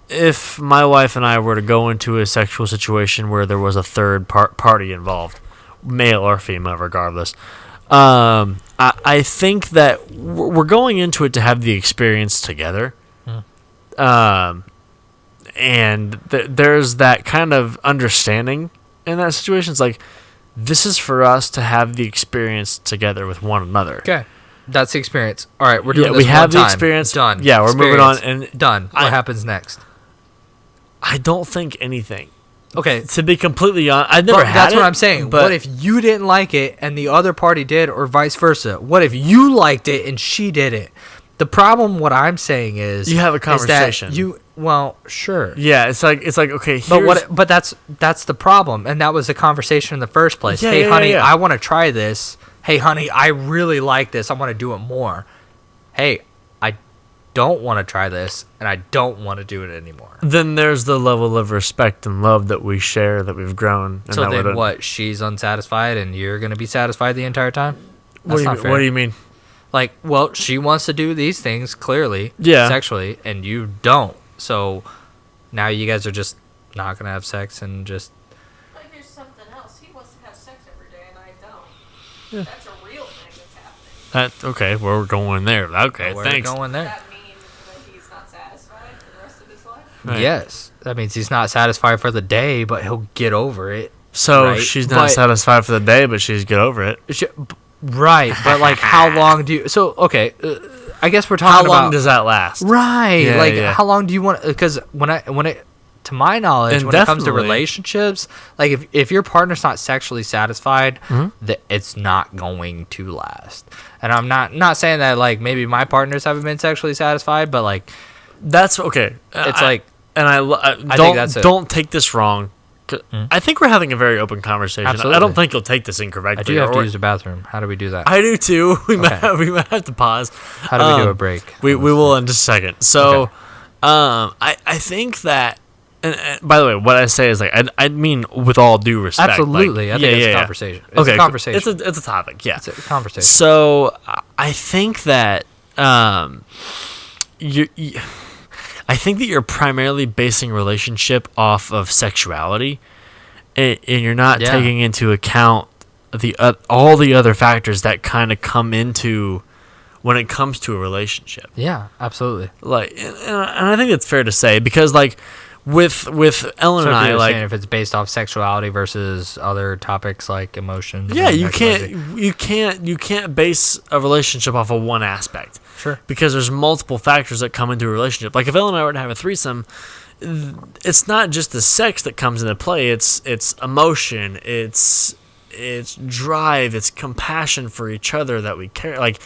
if my wife and I were to go into a sexual situation where there was a third party involved, male or female, regardless, I think that we're going into it to have the experience together. And there's that kind of understanding in that situation. It's like, this is for us to have the experience together with one another. Okay. That's the experience. All right, we're doing Yeah, this we have one the time. experience. Done. Yeah, we're moving on, Experience. and done. What I- happens next? I don't think anything. Okay. To be completely honest, I've never But had that's it. what I'm saying. But What if you didn't like it and the other party did, or vice versa? What if you liked it and she didn't? The problem, what I'm saying is, You have a is that conversation. well, sure. yeah, it's like okay. But that's the problem, and that was the conversation in the first place. Yeah, Hey, yeah, honey, yeah. I want to try this. Hey, honey, I really like this. I want to do it more. Hey, I don't want to try this, and I don't want to do it anymore. Then there's the level of respect and love that we share, that we've grown. And So that then what? She's unsatisfied, and you're going to be satisfied the entire time? That's not fair. What do you mean? Like, well, she wants to do these things, clearly, Yeah. sexually, and you don't. So now you guys are just not going to have sex and just... Like, there's something else. He wants to have sex every day, and I don't. Yeah. That's a real thing that's happening. Okay, we're going there. Okay, We're thanks. going Does there. that mean that he's not satisfied for the rest of his life? Right. Yes. That means he's not satisfied for the day, but he'll get over it. So Right, she's not but- satisfied for the day, but she's get over it. Right, but like how long do you... So, okay, I guess we're talking How about... long does that last? Right, Yeah, like yeah. how long do you want... Because when it... To my knowledge, when it comes to Indefinitely. relationships, like if your partner's not sexually satisfied, Mm-hmm. that it's not going to last. And I'm not saying that like maybe my partners haven't been sexually satisfied, but like That's okay. it's like don't take this wrong. I think we're having a very open conversation. I Absolutely. don't think you'll take this incorrectly. I do have to or- use the bathroom. How do we do that? I do too. We might Okay. have to pause. How do we do a break? We will in just a second. So, Okay. I think that. And by the way, what I say is like I mean with all due respect. Absolutely, like, I think it's a yeah. conversation. It's Okay, a conversation. it's a topic. Yeah, It's a conversation. So I think that I think that you're primarily basing a relationship off of sexuality, and you're not Yeah. taking into account all the other factors that kind of come into when it comes to a relationship. Yeah, absolutely. Like, and I think it's fair to say because like with Ellen So and if I you're like. saying if it's based off sexuality versus other topics like emotions. Yeah, and you XYZ. can't base a relationship off of one aspect. Sure. Because there's multiple factors that come into a relationship. Like if Ellen and I were to have a threesome, it's not just the sex that comes into play. It's emotion. It's drive. It's compassion for each other that we care. Like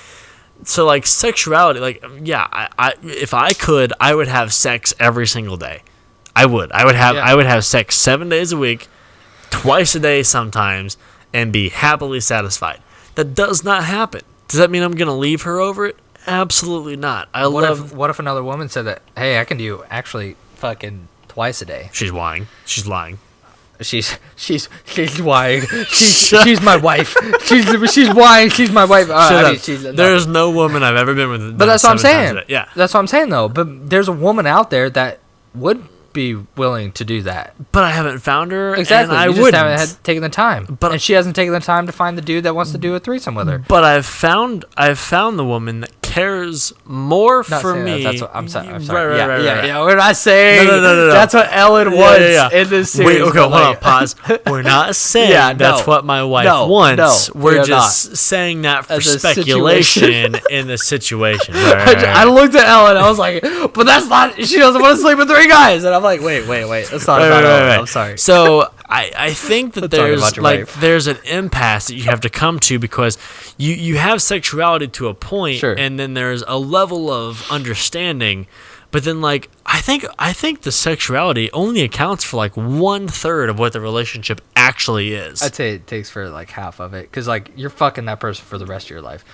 so, like sexuality. Like yeah, I if I could, I would have sex every single day. I would. I would have sex 7 days a week, twice a day sometimes, and be happily satisfied. That does not happen. Does that mean I'm gonna leave her over it? Absolutely not. What if another woman said that? Hey, I can do actually fucking twice a day. She's lying. She's lying. She's lying. She's my wife. She's lying. She's my wife. Shut I mean, up. There's no woman I've ever been with. But that's what I'm 7 times saying. a day. Yeah. That's what I'm saying though. But there's a woman out there that would be willing to do that. But I haven't found her. Exactly. And I you just wouldn't. haven't had taken the time. But- and she hasn't taken the time to find the dude that wants to do a threesome with her. But I've found the woman that cares more Not for saying me. that. That's what I'm sorry. Right, right. Yeah. We're not saying No. that's what Ellen wants in this series. Wait, okay, but hold on, like- pause. We're not saying Yeah, that's no. what my wife No, wants. no, We're we are just saying that for As a speculation in the situation. Right. I looked at Ellen. I was like, "But that's not. She doesn't want to sleep with 3 guys." And I'm like, "Wait. That's not about Ellen. I'm sorry." So I think that Let's talk about there's your like wife. there's an impasse that you have to come to because you have sexuality to a point, Sure. and then there's a level of understanding. But then, like, I think the sexuality only accounts for like 1/3 of what the relationship actually is. I'd say it takes for like half of it, because like you're fucking that person for the rest of your life.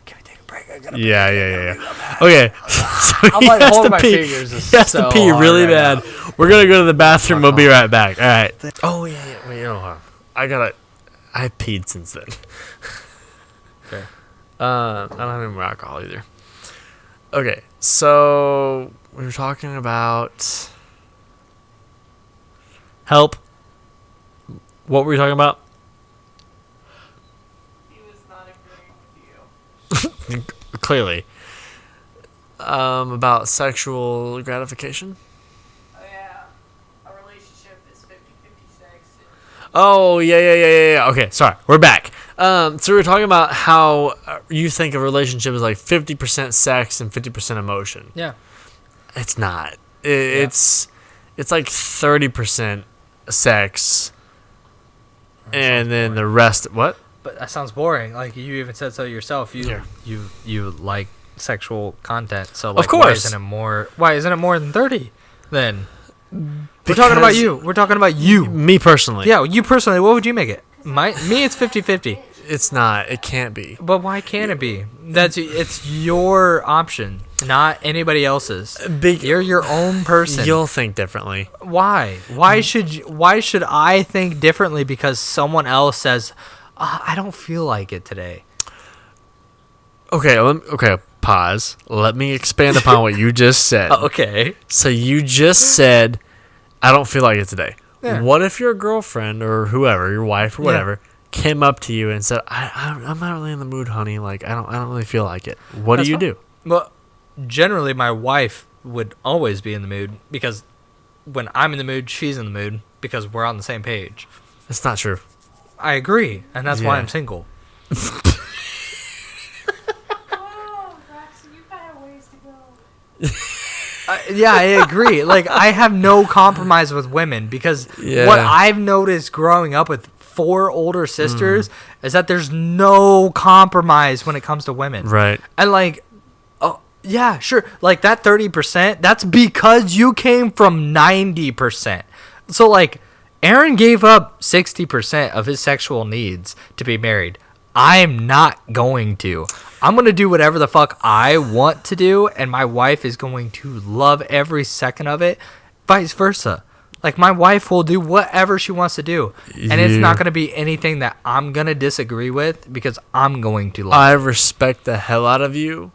Can we take a break? I gotta pee. Yeah. Okay. So I'm he like has holding to my pee. fingers. It's He has so to pee hard really right bad. We're gonna go to the bathroom. We'll be right back. All right. Oh yeah. Wait, hold on. I peed since then. Okay. I don't have any more alcohol either. Okay, so we were talking about help. What were we talking about? He was not agreeing with you. Clearly. About sexual gratification. Oh yeah, a relationship is 50-50 sex. Oh, yeah. Okay, sorry. We're back. So we were talking about how you think a relationship is like 50% sex and 50% emotion. Yeah. It's not. It's like 30% sex and then the rest what? But that sounds boring. Like you even said so yourself. You like sexual content. So like, Of course. Why isn't it more than 30? Then we're talking about you. We're talking about you. Me personally. Yeah, you personally. What would you make it? Me, it's 50-50. It's not. It can't be. But why can't it be? It's your option, not anybody else's. You're your own person. You'll think differently. Why? Why should I think differently because someone else says, I don't feel like it today? Okay, pause. Let me expand upon what you just said. Okay. So you just said, I don't feel like it today. Yeah. What if your girlfriend or whoever, your wife or whatever, came up to you and said, I'm not really in the mood, honey. Like, I don't really feel like it. What do you do? Well, generally, my wife would always be in the mood because when I'm in the mood, she's in the mood because we're on the same page. That's not true. I agree, and that's why I'm single. Oh, Braxton, you've got a ways to go. Yeah, I agree. Like, I have no compromise with women because what I've noticed growing up with 4 older sisters is that there's no compromise when it comes to women. Right. And like, oh yeah, sure. Like that 30%, that's because you came from 90%. So like, Aaron gave up 60% of his sexual needs to be married. I'm not going to. I'm going to do whatever the fuck I want to do, and my wife is going to love every second of it, vice versa. Like, my wife will do whatever she wants to do, and it's not going to be anything that I'm going to disagree with because I'm going to love I it. respect the hell out of you.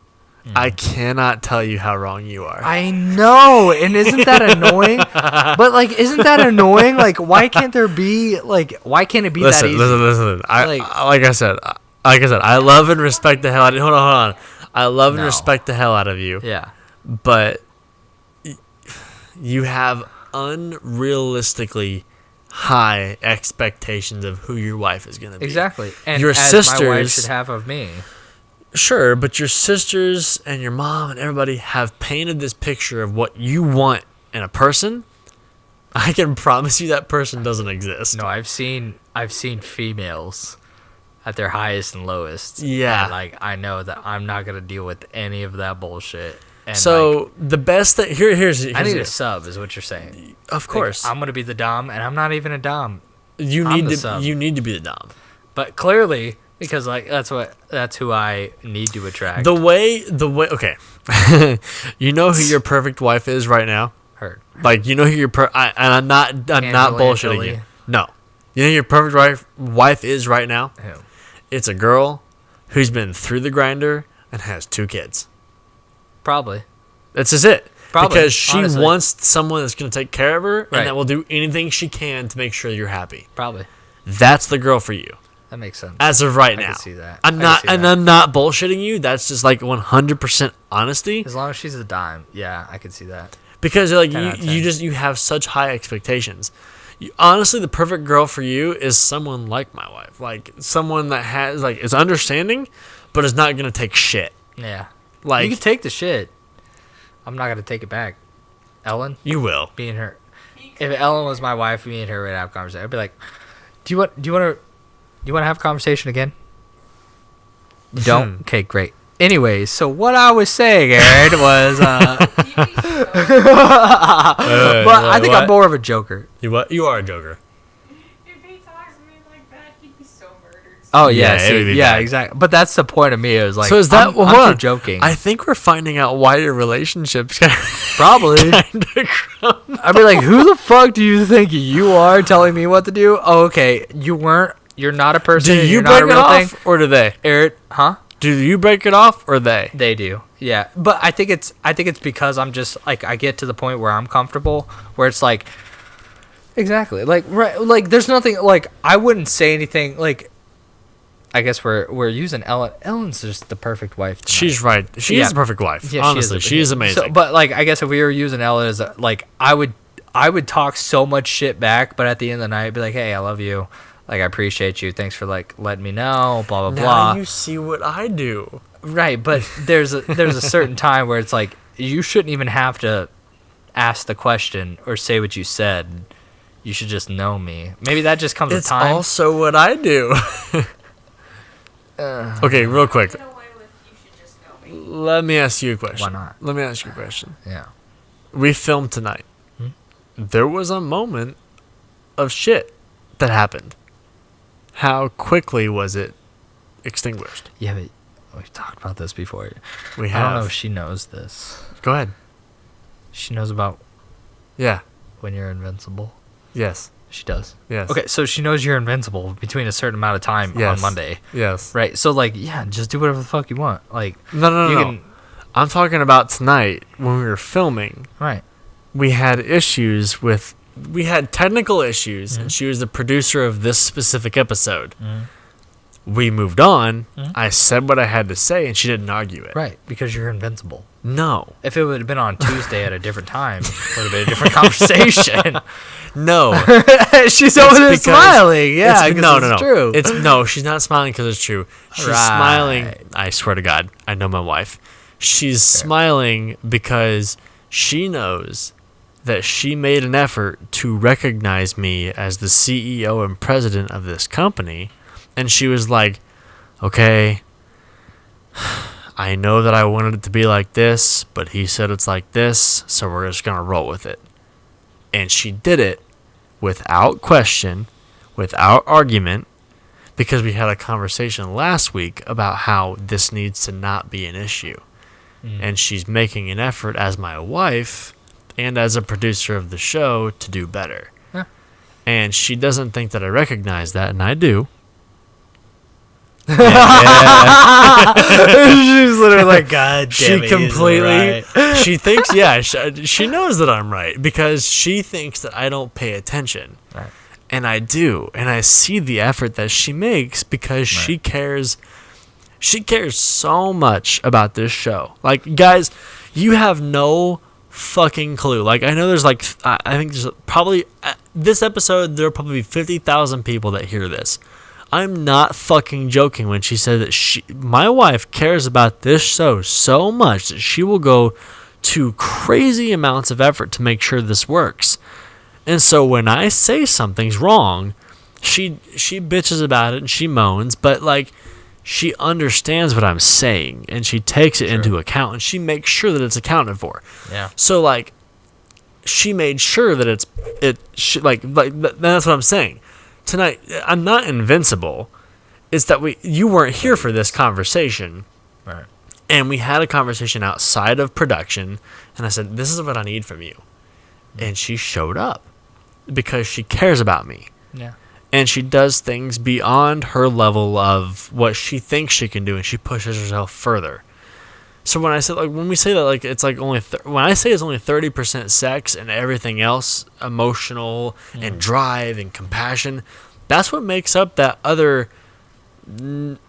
I cannot tell you how wrong you are. I know, and isn't that annoying? But, like, isn't that annoying? Like, why can't there be, like, why can't it be that easy? Listen. Like I said, I love and respect the hell out of you. Hold on. I love and respect the hell out of you. Yeah. But you have unrealistically high expectations of who your wife is going to be. Exactly. And your as sisters, my wife should have of me. Sure, but your sisters and your mom and everybody have painted this picture of what you want in a person. I can promise you that person doesn't exist. No, I've seen females at their highest and lowest. Yeah. And, like, I know that I'm not going to deal with any of that bullshit. And so like, the best thing here's I need a sub, is what you're saying. Of course, like, I'm gonna be the dom, and I'm not even a dom. You need to be the dom. But clearly, because like that's who I need to attract. The way okay, you know who your perfect wife is right now. Heard. Like, you know who your I'm not bullshitting you. No, you know who your perfect wife is right now. Who? It's a girl who's been through the grinder and has 2 kids. Probably. That's just it. Probably, because she honestly. wants someone that's going to take care of her Right. and that will do anything she can to make sure you're happy. Probably. That's the girl for you. That makes sense. As of right I now. can see that. I'm not bullshitting you. That's just like 100% honesty. As long as she's a dime, yeah, I can see that. Because like 10 out of 10. you have such high expectations. Honestly, the perfect girl for you is someone like my wife. Like someone that has like is understanding, but is not going to take shit. Yeah. Like, you can take the shit. I'm not gonna take it back. Ellen, you will. me and her. If Ellen was my wife, me and her would have a conversation. I'd be like, "Do you want to have a conversation again?" You don't. Okay, great. Anyways, so what I was saying, Aaron, was, but I think I'm more of a joker. You what? You are a joker. If he talks to me like that, he'd be so murdered. Oh Yeah, yeah, it would be bad. exactly. But that's the point of me. It was like, So is that I'm hold too on. joking? I think we're finding out why your relationships Probably. I'd be like, who the fuck do you think you are telling me what to do? Oh, okay. You're not a person. Do you you're break not a it real off thing. or do they? Eric, huh? Do you break it off or they? They do. Yeah. But I think it's because I'm just like, I get to the point where I'm comfortable where it's like, exactly. Like, right. Like, there's nothing, like, I wouldn't say anything like, I guess we're using Ellen. Ellen's just the perfect wife. Tonight. She's right. She is the perfect wife. Yeah, honestly, she is amazing. So, but like, I guess if we were using Ellen as like, I would talk so much shit back, but at the end of the night, I'd be like, hey, I love you. Like, I appreciate you. Thanks for like letting me know. Blah blah blah. Now you see what I do. Right, but there's a certain time where it's like you shouldn't even have to ask the question or say what you said. You should just know me. Maybe that just comes with It's time. also what I do. Okay, real quick. Get away with, you should just know me. Let me ask you a question. Why not? Let me ask you a question. Yeah. We filmed tonight. There was a moment of shit that happened. How quickly was it extinguished. Yeah, but we've talked about this before. We I have. don't know if she knows this. Go ahead. She knows about Yeah. when you're invincible. Yes. She does. Yes. Okay, so she knows you're invincible between a certain amount of time Yes. on Monday. Yes. Right. So like, yeah, just do whatever the fuck you want. Like, No. you No. can. I'm talking about tonight when we were filming. Right. We had issues with. We had technical issues, Mm-hmm. and she was the producer of this specific episode. We moved on. I said what I had to say, and she didn't argue it. Right. Because you're invincible. No. If it would have been on Tuesday at a different time, it would have been a different conversation. No. She's over there because smiling. Yeah, no. it's true. It's no. She's not smiling because it's true. She's Right. smiling. I swear to God, I know my wife. She's smiling because she knows that she made an effort to recognize me as the CEO and president of this company, and she was like, "Okay, I know that I wanted it to be like this, but he said it's like this, so we're just gonna roll with it." And she did it without question, without argument, because we had a conversation last week about how this needs to not be an issue. And she's making an effort as my wife and as a producer of the show to do better. Huh. And she doesn't think that I recognize that, and I do. She's literally like, God damn She it, he's completely right." she thinks she knows that I'm right because she thinks that I don't pay attention. Right. And I do, and I see the effort that she makes because she cares so much about this show. Like, guys, you have no fucking clue. Like, I know there's like I think there's probably this episode there will probably be 50,000 people that hear this. I'm not fucking joking when she said that my wife cares about this show so much that she will go to crazy amounts of effort to make sure this works. And so when I say something's wrong, she bitches about it and she moans, but like she understands what I'm saying and she takes it into account and she makes sure that it's accounted for. Yeah. So like she made sure that that's what I'm saying. Tonight, I'm not invincible. It's that you weren't here for this conversation. Right. And we had a conversation outside of production, and I said, "This is what I need from you." And she showed up because she cares about me. Yeah. And she does things beyond her level of what she thinks she can do, and she pushes herself further. So when we say that, like, it's like only when I say it's only 30% sex and everything else emotional and drive and compassion, that's what makes up that other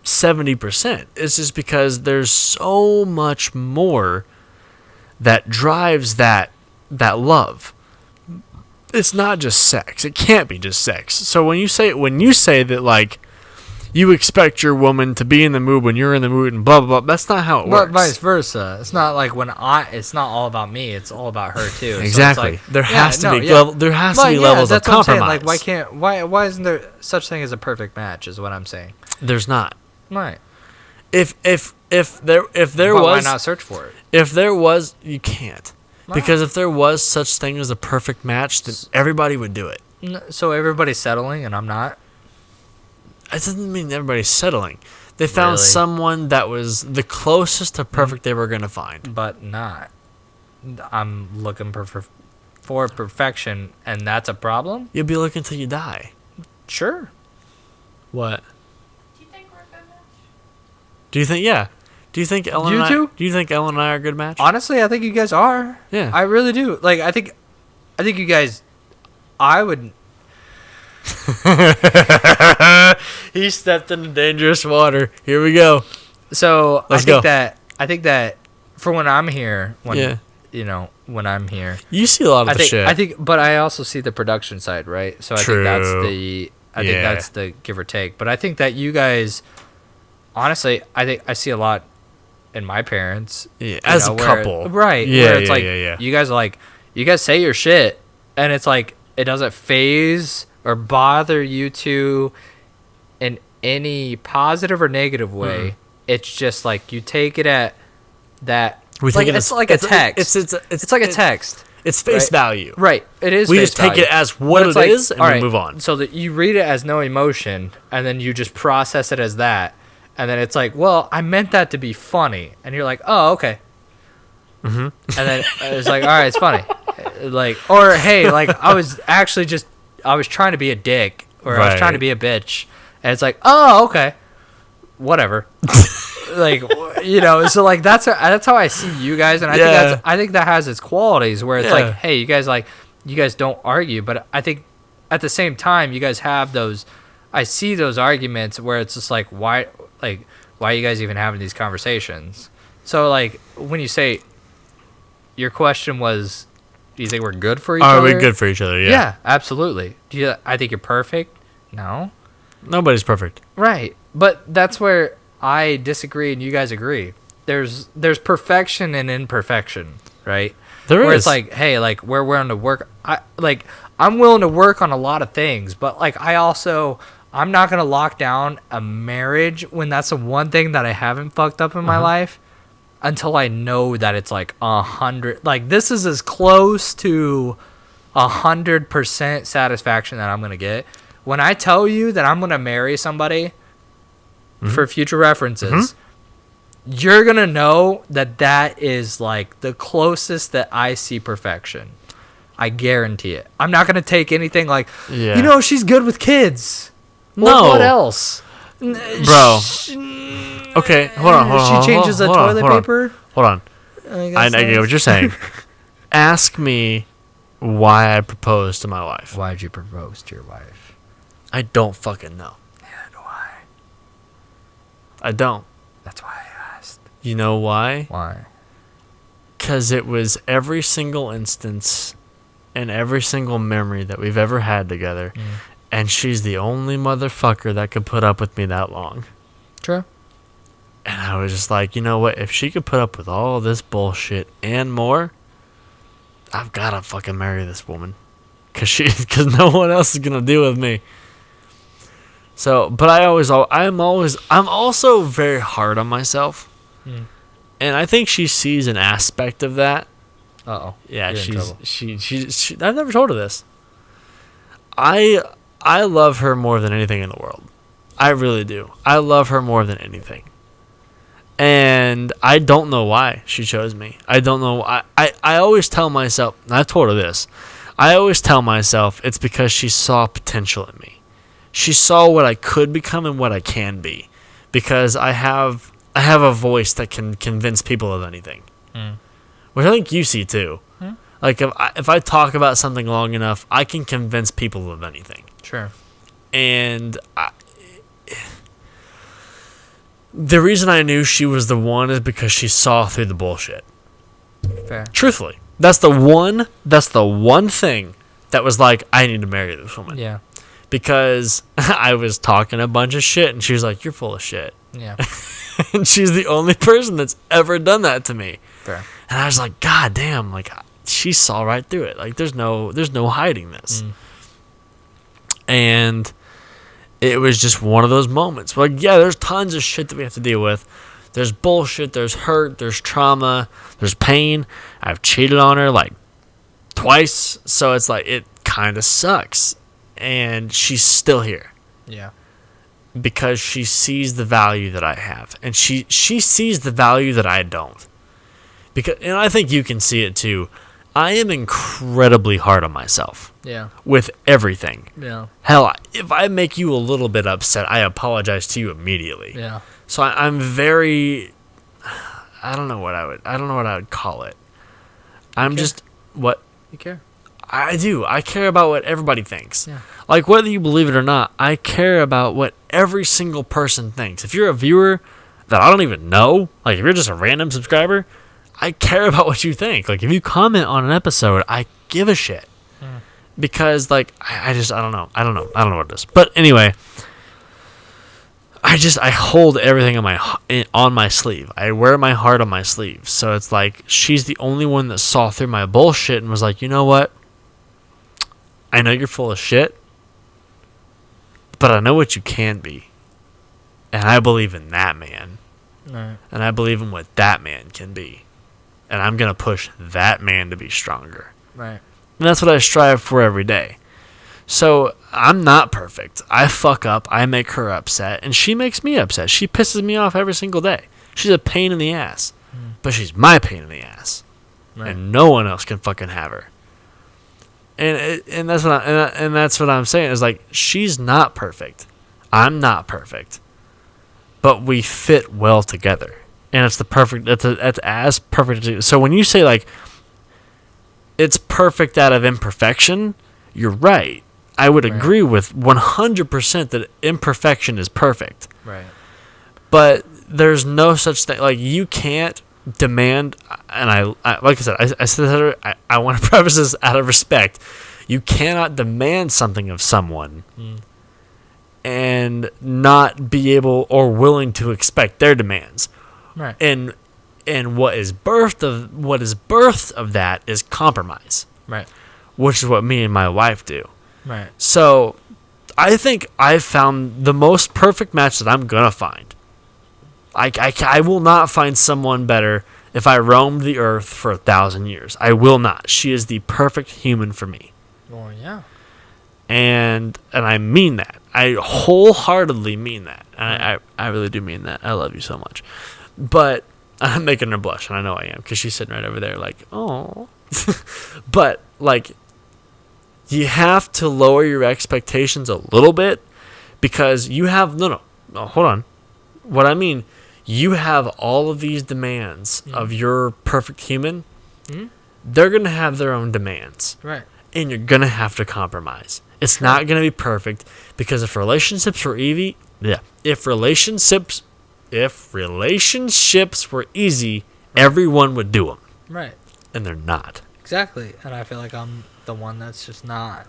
70%. It's just because there's so much more that drives that love. It's not just sex. It can't be just sex. So when you say that, like, you expect your woman to be in the mood when you're in the mood and blah, blah, blah. That's not how it works. But vice versa. It's not like it's not all about me. It's all about her too. Exactly. So it's like, there has to be Like, levels of that's what I'm saying. compromise. Like, why isn't there such thing as a perfect match? Is what I'm saying. There's not. Right. If there But was, why not search for it? if there was, you can't. Why Because if there was such thing as a perfect match, then everybody would do it. So everybody's settling and I'm not. It doesn't mean everybody's settling. They found Really? someone that was the closest to perfect they were going to find. But not. I'm looking for perfection, and that's a problem? You'll be looking till you die. Sure. What? Do you think we're a good match? Do you think, yeah. Do you think Ellen You and I, two? do you think Ellen and I are a good match? Honestly, I think you guys are. Yeah. I really do. Like, I think you guys, I would. He stepped into dangerous water. Here we go. So Let's I think go. I think that for when I'm here, Yeah. When I'm here, You see a lot of the shit. I think, but I also see the production side, right? So I think that's True. think that's the give or take. But I think that you guys, honestly, I think I see a lot in my parents, Yeah, as a where- couple. right? Yeah, where it's yeah, like yeah. you guys are like you guys say your shit, and it's like it doesn't phase or bother you two in any positive or negative way. Mm-mm. It's just like you take it at that. We Like, take it it's as- like a text. It's like a text. It's face right? value. Right. It is. We face just take value. it as what But it's it like, is and all we right, move on. So that you read it as no emotion, and then you just process it as that, And then it's like, well, I meant that to be funny. And you're like, oh, okay. Mm-hmm. And then it's like, all right, it's funny. Like, or hey, like I was trying to be a dick, or I was trying to be a bitch. And it's like, oh, okay, whatever. Like, you know, so like that's how I see you guys, and I think that has its qualities where it's like, hey, you guys don't argue, but I think at the same time you guys have those. I see those arguments where it's just like, why are you guys even having these conversations? So like when you say, your question was, do you think we're good for each other? Are we good for each other? Yeah. Yeah, absolutely. I think you're perfect? No. Nobody's perfect. Right. But that's where I disagree and you guys agree. There's perfection and imperfection, right? Where it's like, hey, like we're willing to work. I'm willing to work on a lot of things, but like I'm not gonna lock down a marriage when that's the one thing that I haven't fucked up in my life until I know that it's like 100. Like this is as close to 100% satisfaction that I'm gonna get. When I tell you that I'm gonna marry somebody, for future references, you're gonna know that is like the closest that I see perfection. I guarantee it. I'm not gonna take anything like, you know, she's good with kids. No. What else, bro? Okay, hold on. She changes the toilet paper. Hold on. I get what you're saying. Ask me why I proposed to my wife. Why did you propose to your wife? I don't fucking know. And why? I don't. That's why I asked. You know why? Why? Because it was every single instance and every single memory that we've ever had together. And she's the only motherfucker that could put up with me that long. True. And I was just like, you know what? If she could put up with all this bullshit and more, I've got to fucking marry this woman. Because no one else is going to deal with me. So, but I'm also very hard on myself. And I think she sees an aspect of that. Uh-oh. Yeah, she's I've never told her this. I love her more than anything in the world. I really do. I love her more than anything. And I don't know why she chose me. I don't know. I always tell myself, and I've told her this, I always tell myself it's because she saw potential in me. She saw what I could become and what I can be. Because I have a voice that can convince people of anything. Which I think you see too. Like if I talk about something long enough, I can convince people of anything. Sure. And the reason I knew she was the one is because she saw through the bullshit. Fair. Truthfully, that's the one thing that was like, I need to marry this woman. Yeah. Because I was talking a bunch of shit, and she was like, "You're full of shit." Yeah. And she's the only person that's ever done that to me. Fair. And I was like, God damn, like she saw right through it. Like there's no hiding this. And it was just one of those moments. Like, yeah, there's tons of shit that we have to deal with. There's bullshit, there's hurt, there's trauma, there's pain. I've cheated on her like twice, so it's like it kind of sucks. And she's still here. Yeah. Because she sees the value that I have, and she sees the value that I don't. And I think you can see it too. I am incredibly hard on myself. Yeah. With everything. Yeah. Hell, if I make you a little bit upset, I apologize to you immediately. Yeah. So I'm very, I don't know what I would call it. I'm just, what? You care. I do. I care about what everybody thinks. Yeah. Like, whether you believe it or not, I care about what every single person thinks. If you're a viewer that I don't even know, like if you're just a random subscriber, I care about what you think. Like, if you comment on an episode, I give a shit. Because, like, I don't know. I don't know what it is. But anyway, I hold everything on my sleeve. I wear my heart on my sleeve. So it's like, she's the only one that saw through my bullshit and was like, you know what? I know you're full of shit, but I know what you can be. And I believe in that man. Right. And I believe in what that man can be. And I'm going to push that man to be stronger. Right. And that's what I strive for every day. So I'm not perfect. I fuck up. I make her upset, and she makes me upset. She pisses me off every single day. She's a pain in the ass, but she's my pain in the ass, and no one else can fucking have her. And that's what I'm saying is like she's not perfect. I'm not perfect, but we fit well together, and it's the perfect. That's as perfect. So when you say like it's perfect out of imperfection, you're right. I would agree with 100% that imperfection is perfect. Right. But there's no such thing. Like, you can't demand, and I like I said, I said that I want to preface this out of respect. You cannot demand something of someone and not be able or willing to expect their demands. Right. And what is birthed of that is compromise. Right. Which is what me and my wife do. Right. So, I think I've found the most perfect match that I'm gonna find. I will not find someone better if I roamed the earth for 1,000 years. I will not. She is the perfect human for me. Well, yeah. And I mean that. I wholeheartedly mean that. And I really do mean that. I love you so much. But I'm making her blush, and I know I am, because she's sitting right over there like, oh. But, like, you have to lower your expectations a little bit, because you have, no, hold on. What I mean, you have all of these demands of your perfect human. They're going to have their own demands. Right. And you're going to have to compromise. It's not going to be perfect, because if relationships were easy, if relationships were easy, everyone would do them. Right. And they're not. Exactly. And I feel like I'm the one that's just not.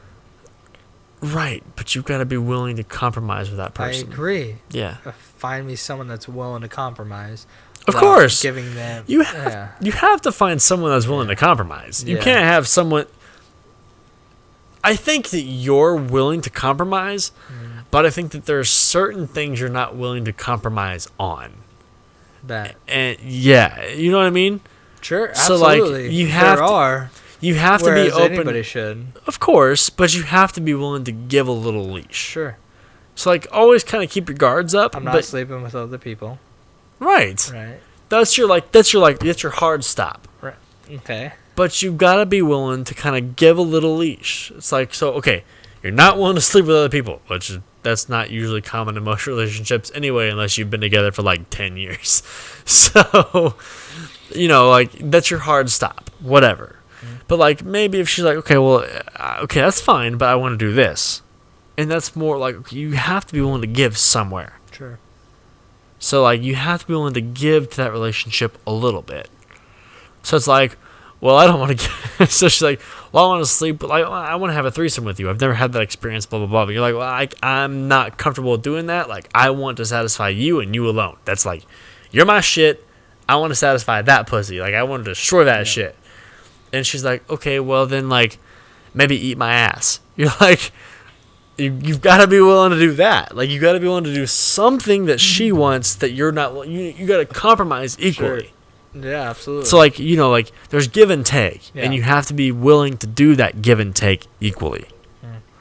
Right, but you've got to be willing to compromise with that person. I agree. Yeah. Find me someone that's willing to compromise. Of course. Giving them. You have to find someone that's willing to compromise. You Yeah. can't have someone. I think that you're willing to compromise, but I think that there's certain things you're not willing to compromise on. That. And yeah, you know what I mean? Sure, So absolutely. like you have you have to be open. Anybody should. Of course, but you have to be willing to give a little leash. Sure. So like always kind of keep your guards up. I'm not sleeping with other people. Right. Right. That's your hard stop. Right. Okay. But you gotta be willing to kind of give a little leash. It's like, so okay, you're not willing to sleep with other people, that's not usually common in most relationships anyway, unless you've been together for like 10 years. So, like that's your hard stop, whatever. But like maybe if she's like, okay, well, okay, that's fine, but I want to do this, and that's more like you have to be willing to give somewhere. Sure. So like you have to be willing to give to that relationship a little bit. So it's like, well, I don't want to get. So she's like, well, I want to sleep. Like, I want to have a threesome with you. I've never had that experience. Blah blah blah. But you're like, well, I'm not comfortable with doing that. Like, I want to satisfy you and you alone. That's like, you're my shit. I want to satisfy that pussy. Like, I want to destroy that shit. And she's like, okay, well then, like, maybe eat my ass. You're like, you've got to be willing to do that. Like, you got to be willing to do something that she wants that you're not. You got to compromise equally. Sure. Yeah, absolutely. So, like, like, there's give and take, and you have to be willing to do that give and take equally.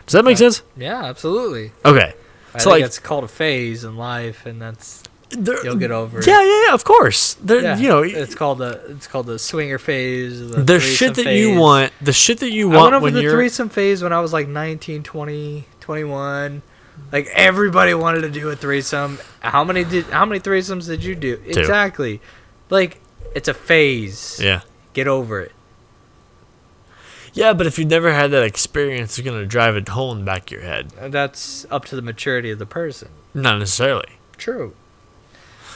Does that make sense? Yeah, absolutely. Okay. I so, think like, it's called a phase in life, and you'll get over it. Yeah, of course. It's called the swinger phase. The shit that phase. you want. The shit that you want. I went over when the you're threesome phase when I was like 19, 20, 21. Like, everybody wanted to do a threesome. How many threesomes did you do? 2. Exactly. Like, it's a phase. Yeah. Get over it. Yeah, but if you've never had that experience, it's going to drive a hole in the back of your head. That's up to the maturity of the person. Not necessarily. True.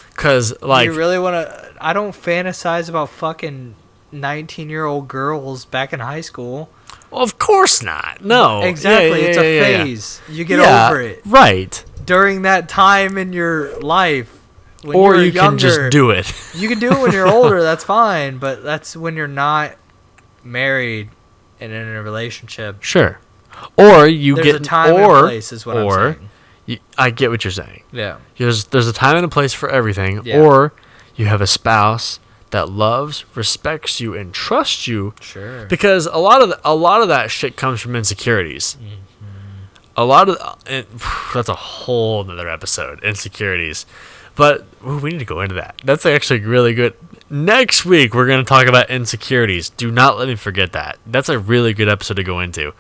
Because, like, you really want to. I don't fantasize about fucking 19-year-old girls back in high school. Well, of course not. No. Exactly. It's a phase. You get over it. Right. During that time in your life. When or you're you younger, can just do it. You can do it when you're older. That's fine. But that's when you're not married and in a relationship. Sure. Or you There's get a time and a place is what I'm saying. I get what you're saying. Yeah. There's a time and a place for everything. Yeah. Or you have a spouse that loves, respects you, and trusts you. Sure. Because a lot of that shit comes from insecurities. a lot of that's a whole nother episode, insecurities. But we need to go into that. That's actually really good. Next week, we're going to talk about insecurities. Do not let me forget that. That's a really good episode to go into.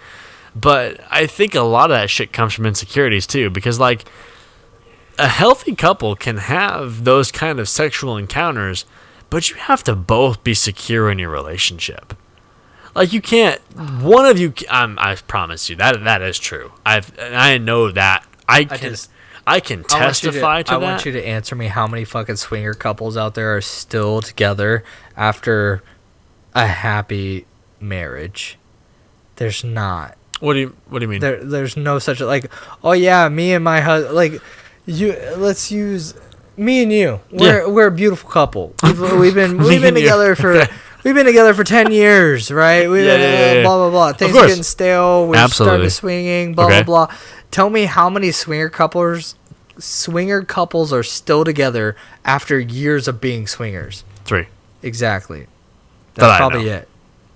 But I think a lot of that shit comes from insecurities, too. Because, like, a healthy couple can have those kind of sexual encounters, but you have to both be secure in your relationship. Like, you can't... One of you... I promise you, that is true. I know that. I can testify to that. I want you to answer me how many fucking swinger couples out there are still together after a happy marriage. There's not. What do you mean? There's no such like, oh yeah, me and my husband, like, let's use me and you. We're a beautiful couple. We've been together for we've been together for 10 years, right? We've been blah blah blah. Things are getting stale. We started swinging, blah blah blah. Tell me how many swinger couples are still together after years of being swingers. 3. Exactly. That's probably it.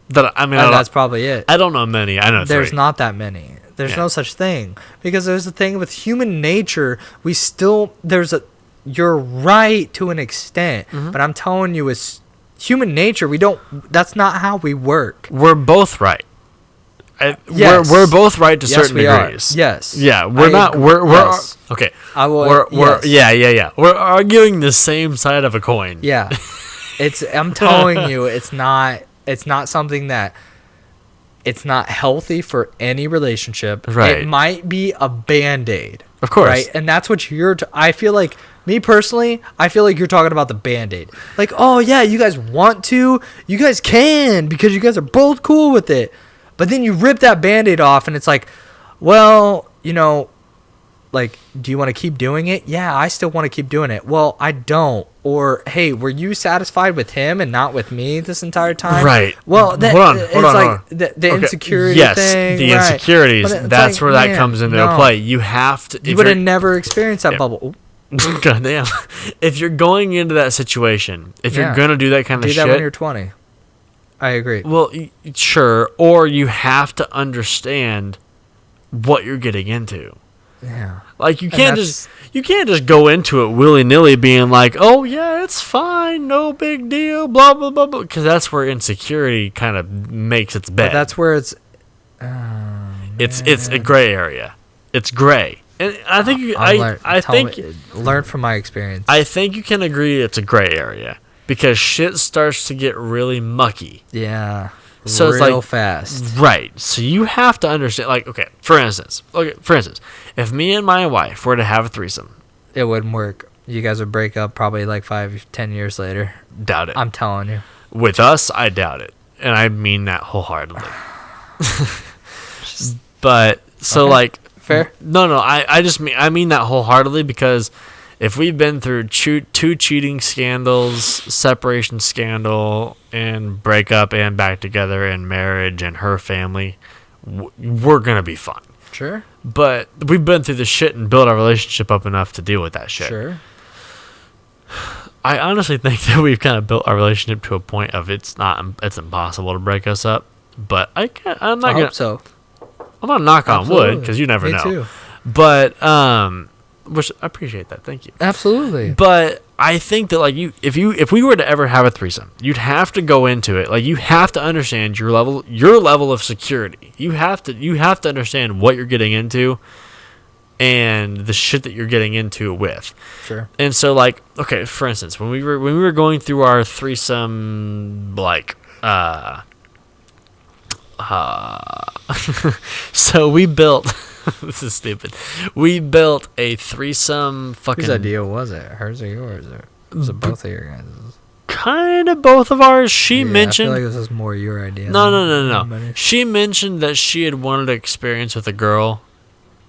That's probably it. I don't know many. I know 3. There's not that many. There's no such thing. Because there's the thing with human nature, you're right to an extent, but I'm telling you, it's human nature. That's not how we work. We're both right. Yes. We're both right to certain degrees. Yes. Yeah, we're not. Yes. Okay. Yes. We're arguing the same side of a coin. Yeah. I'm telling you, it's not something that it's not healthy for any relationship. Right. It might be a Band-Aid. Of course. Right? And that's what I feel like, me personally, I feel like you're talking about the Band-Aid. Like, oh yeah, you guys want to, you guys can, because you guys are both cool with it. But then you rip that Band-Aid off and it's like, well, like, do you want to keep doing it? Yeah, I still want to keep doing it. Well, I don't. Or, hey, were you satisfied with him and not with me this entire time? Right. Well, hold on. The insecurity thing. Yes, the insecurities. That's where that comes into play. You have to. You would have never experienced that bubble. God damn. If you're going into that situation, if you're going to do that kind of shit. Do that when you're 20. I agree. Well, sure. Or you have to understand what you're getting into. Yeah. Like you can't just go into it willy-nilly being like, "Oh yeah, it's fine, no big deal, blah blah blah," because that's where insecurity kind of makes its bed. But that's where it's a gray area. It's gray. And I think learn from my experience. I think you can agree it's a gray area because shit starts to get really mucky. Yeah. So real it's like fast. Right. So you have to understand, like, for instance, if me and my wife were to have a threesome, it wouldn't work. You guys would break up probably like 5-10 years later. Doubt it. I'm telling you. With us, I doubt it. And I mean that wholeheartedly. But so like fair? No, I mean that wholeheartedly because if we've been through two cheating scandals, separation scandal, and breakup and back together and marriage and her family, we're going to be fine. Sure. But we've been through the shit and built our relationship up enough to deal with that shit. Sure. I honestly think that we've kind of built our relationship to a point of it's impossible to break us up. But I hope so. I'm going to knock on wood because you never know. Too. But, which I appreciate that. Thank you. Absolutely. But I think that like if we were to ever have a threesome, you'd have to go into it. Like you have to understand your level of security. You have to understand what you're getting into and the shit that you're getting into it with. Sure. And so like, okay, for instance, when we were going through our threesome like so we built this is stupid. We built a threesome fucking... Whose idea was it? Hers or yours? Or was it both of your guys'? Kind of both of ours. She mentioned... I feel like this was more your idea. No. She mentioned that she had wanted to experience with a girl.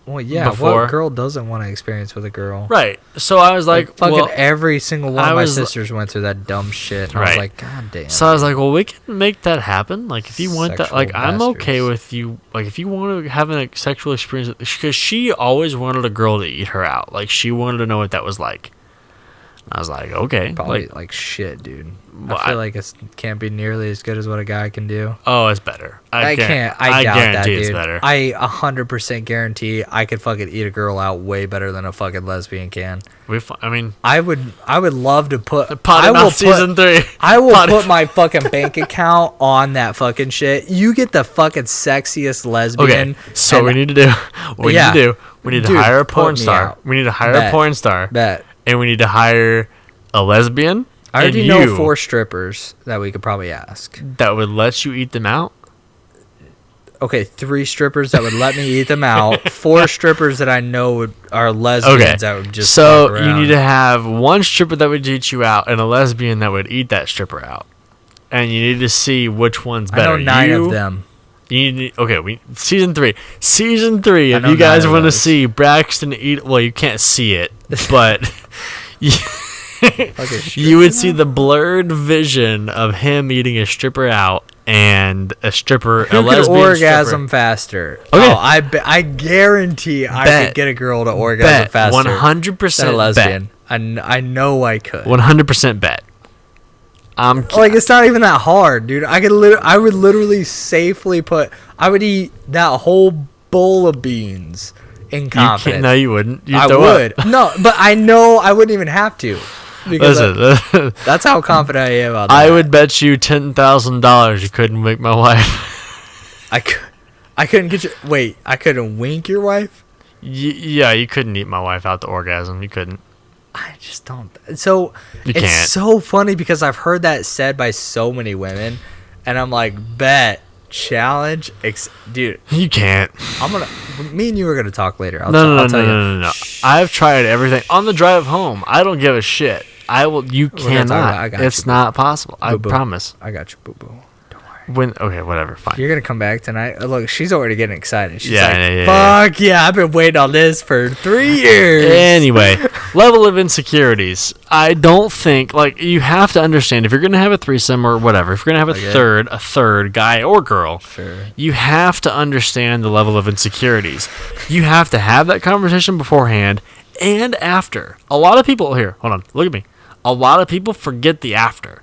Well, yeah. Before. What girl doesn't want to experience with a girl? Right. So I was like fucking every single one of my sisters went through that dumb shit. And I was like, God damn. So I was like, well, we can make that happen. Like, if you want that, like, I'm okay with you. Like, if you want to have a sexual experience, because she always wanted a girl to eat her out. Like, she wanted to know what that was like. I was like, okay. Probably like shit, dude. Well, I feel like it can't be nearly as good as what a guy can do. Oh, it's better. I doubt guarantee that, it's dude. better. I 100% guarantee I could fucking eat a girl out way better than a fucking lesbian can. I would love to put Potty Mouth season 3. I will put my fucking bank account on that fucking shit. You get the fucking sexiest lesbian. Okay, so we need to do. We need to hire a porn star. out. We need to hire a porn star. Bet. And we need to hire a lesbian. I already know 4 strippers that we could probably ask. That would let you eat them out? Okay, 3 strippers that would let me eat them out. 4 strippers that I know are lesbians that would just so fuck around. you need to have 1 stripper that would eat you out and a lesbian that would eat that stripper out. And you need to see which one's better. I know 9 of them. Season 3. Season 3, if you guys want to see Braxton eat... Well, you can't see it, but... You would see the blurred vision of him eating a stripper out and a stripper, Who a lesbian could orgasm stripper. faster? Okay. Oh, I guarantee I could get a girl to orgasm faster. 100% than a lesbian. I know I could. 100% bet. Like, it's not even that hard, dude. I would literally safely I would eat that whole bowl of beans in confidence. No, you wouldn't. I would. No, but I know I wouldn't even have to. Because that's how confident I am about that. I would bet you $10,000 you couldn't wink my wife. I couldn't get you. Wait, I couldn't wink your wife? Yeah, you couldn't eat my wife out to orgasm. You couldn't. I just don't. So you can't. So funny because I've heard that said by so many women, and I'm like, bet. Challenge, dude. You can't. Me and you are gonna talk later. No. I've tried everything on the drive home. I don't give a shit. You cannot. It's not possible. I promise. I got you, boo boo. Don't worry. Okay, whatever. Fine. You're gonna come back tonight. Look, she's already getting excited. She's fuck yeah! I've been waiting on this for 3 years. Anyway, level of insecurities. I don't think you have to understand if you're gonna have a threesome or whatever. If you're gonna have a third guy or girl, sure. You have to understand the level of insecurities. You have to have that conversation beforehand and after. A lot of people hold on, look at me. A lot of people forget the after.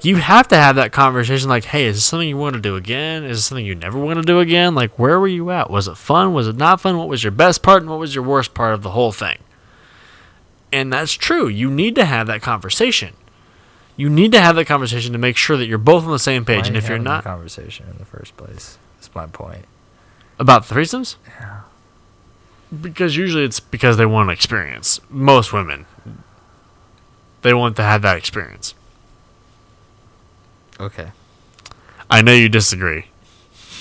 You have to have that conversation hey, is this something you want to do again? Is this something you never want to do again? Where were you at? Was it fun? Was it not fun? What was your best part and what was your worst part of the whole thing? And that's true. You need to have that conversation. You need to have that conversation to make sure that you're both on the same page. And if you're not... conversation in the first place. That's my point. About threesomes? Yeah. Because usually it's because they want an experience. Most women. They want to have that experience. Okay. I know you disagree.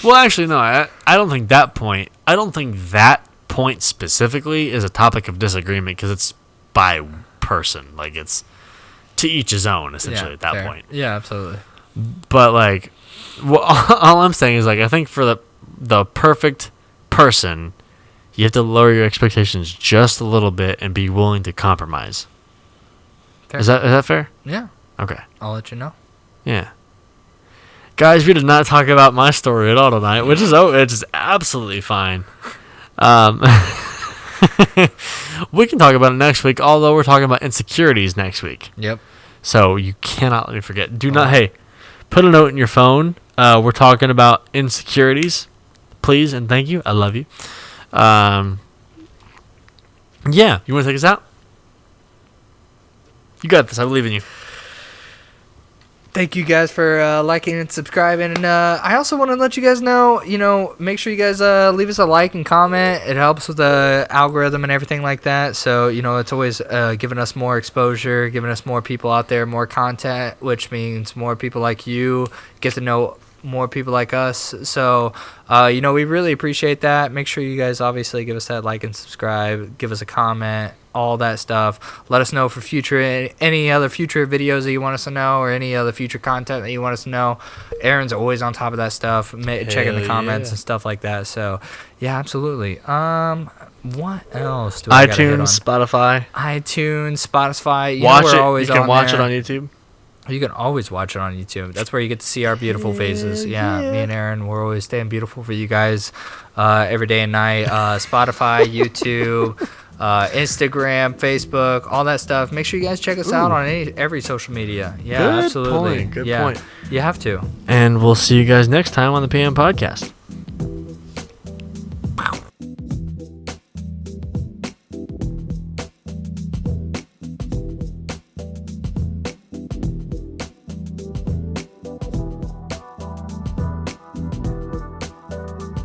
Well, actually, no. I don't think that point. I don't think that point specifically is a topic of disagreement because it's by person. It's to each his own, essentially, at that point. Yeah, absolutely. But all I'm saying is I think for the perfect person, you have to lower your expectations just a little bit and be willing to compromise. Fair. Is that fair? Yeah. Okay. I'll let you know. Yeah. Guys, we did not talk about my story at all tonight, which is it's absolutely fine. We can talk about it next week, although we're talking about insecurities next week. Yep. So you cannot let me forget. Put a note in your phone. We're talking about insecurities. Please and thank you. I love you. Yeah. You want to take us out? You got this. I believe in you. Thank you guys for liking and subscribing. And I also want to let you guys know, make sure you guys leave us a like and comment. It helps with the algorithm and everything like that. So, it's always giving us more exposure, giving us more people out there, more content, which means more people like you get to know more people like us. So, we really appreciate that. Make sure you guys obviously give us that like and subscribe, give us a comment, all that stuff. Let us know for any other future videos that you want us to know or any other future content that you want us to know. Aaron's always on top of that stuff, checking the comments and stuff like that. So, yeah, absolutely. What else do I gotta hit on? Spotify. iTunes, Spotify. You can watch it on YouTube. You can always watch it on YouTube. That's where you get to see our beautiful faces. Yeah, me and Aaron, we're always staying beautiful for you guys every day and night. Spotify, YouTube, Instagram, Facebook, all that stuff. Make sure you guys check us out Ooh. on every social media. Yeah, Good absolutely. point, good yeah, point. you have to. And we'll see you guys next time on the PM Podcast.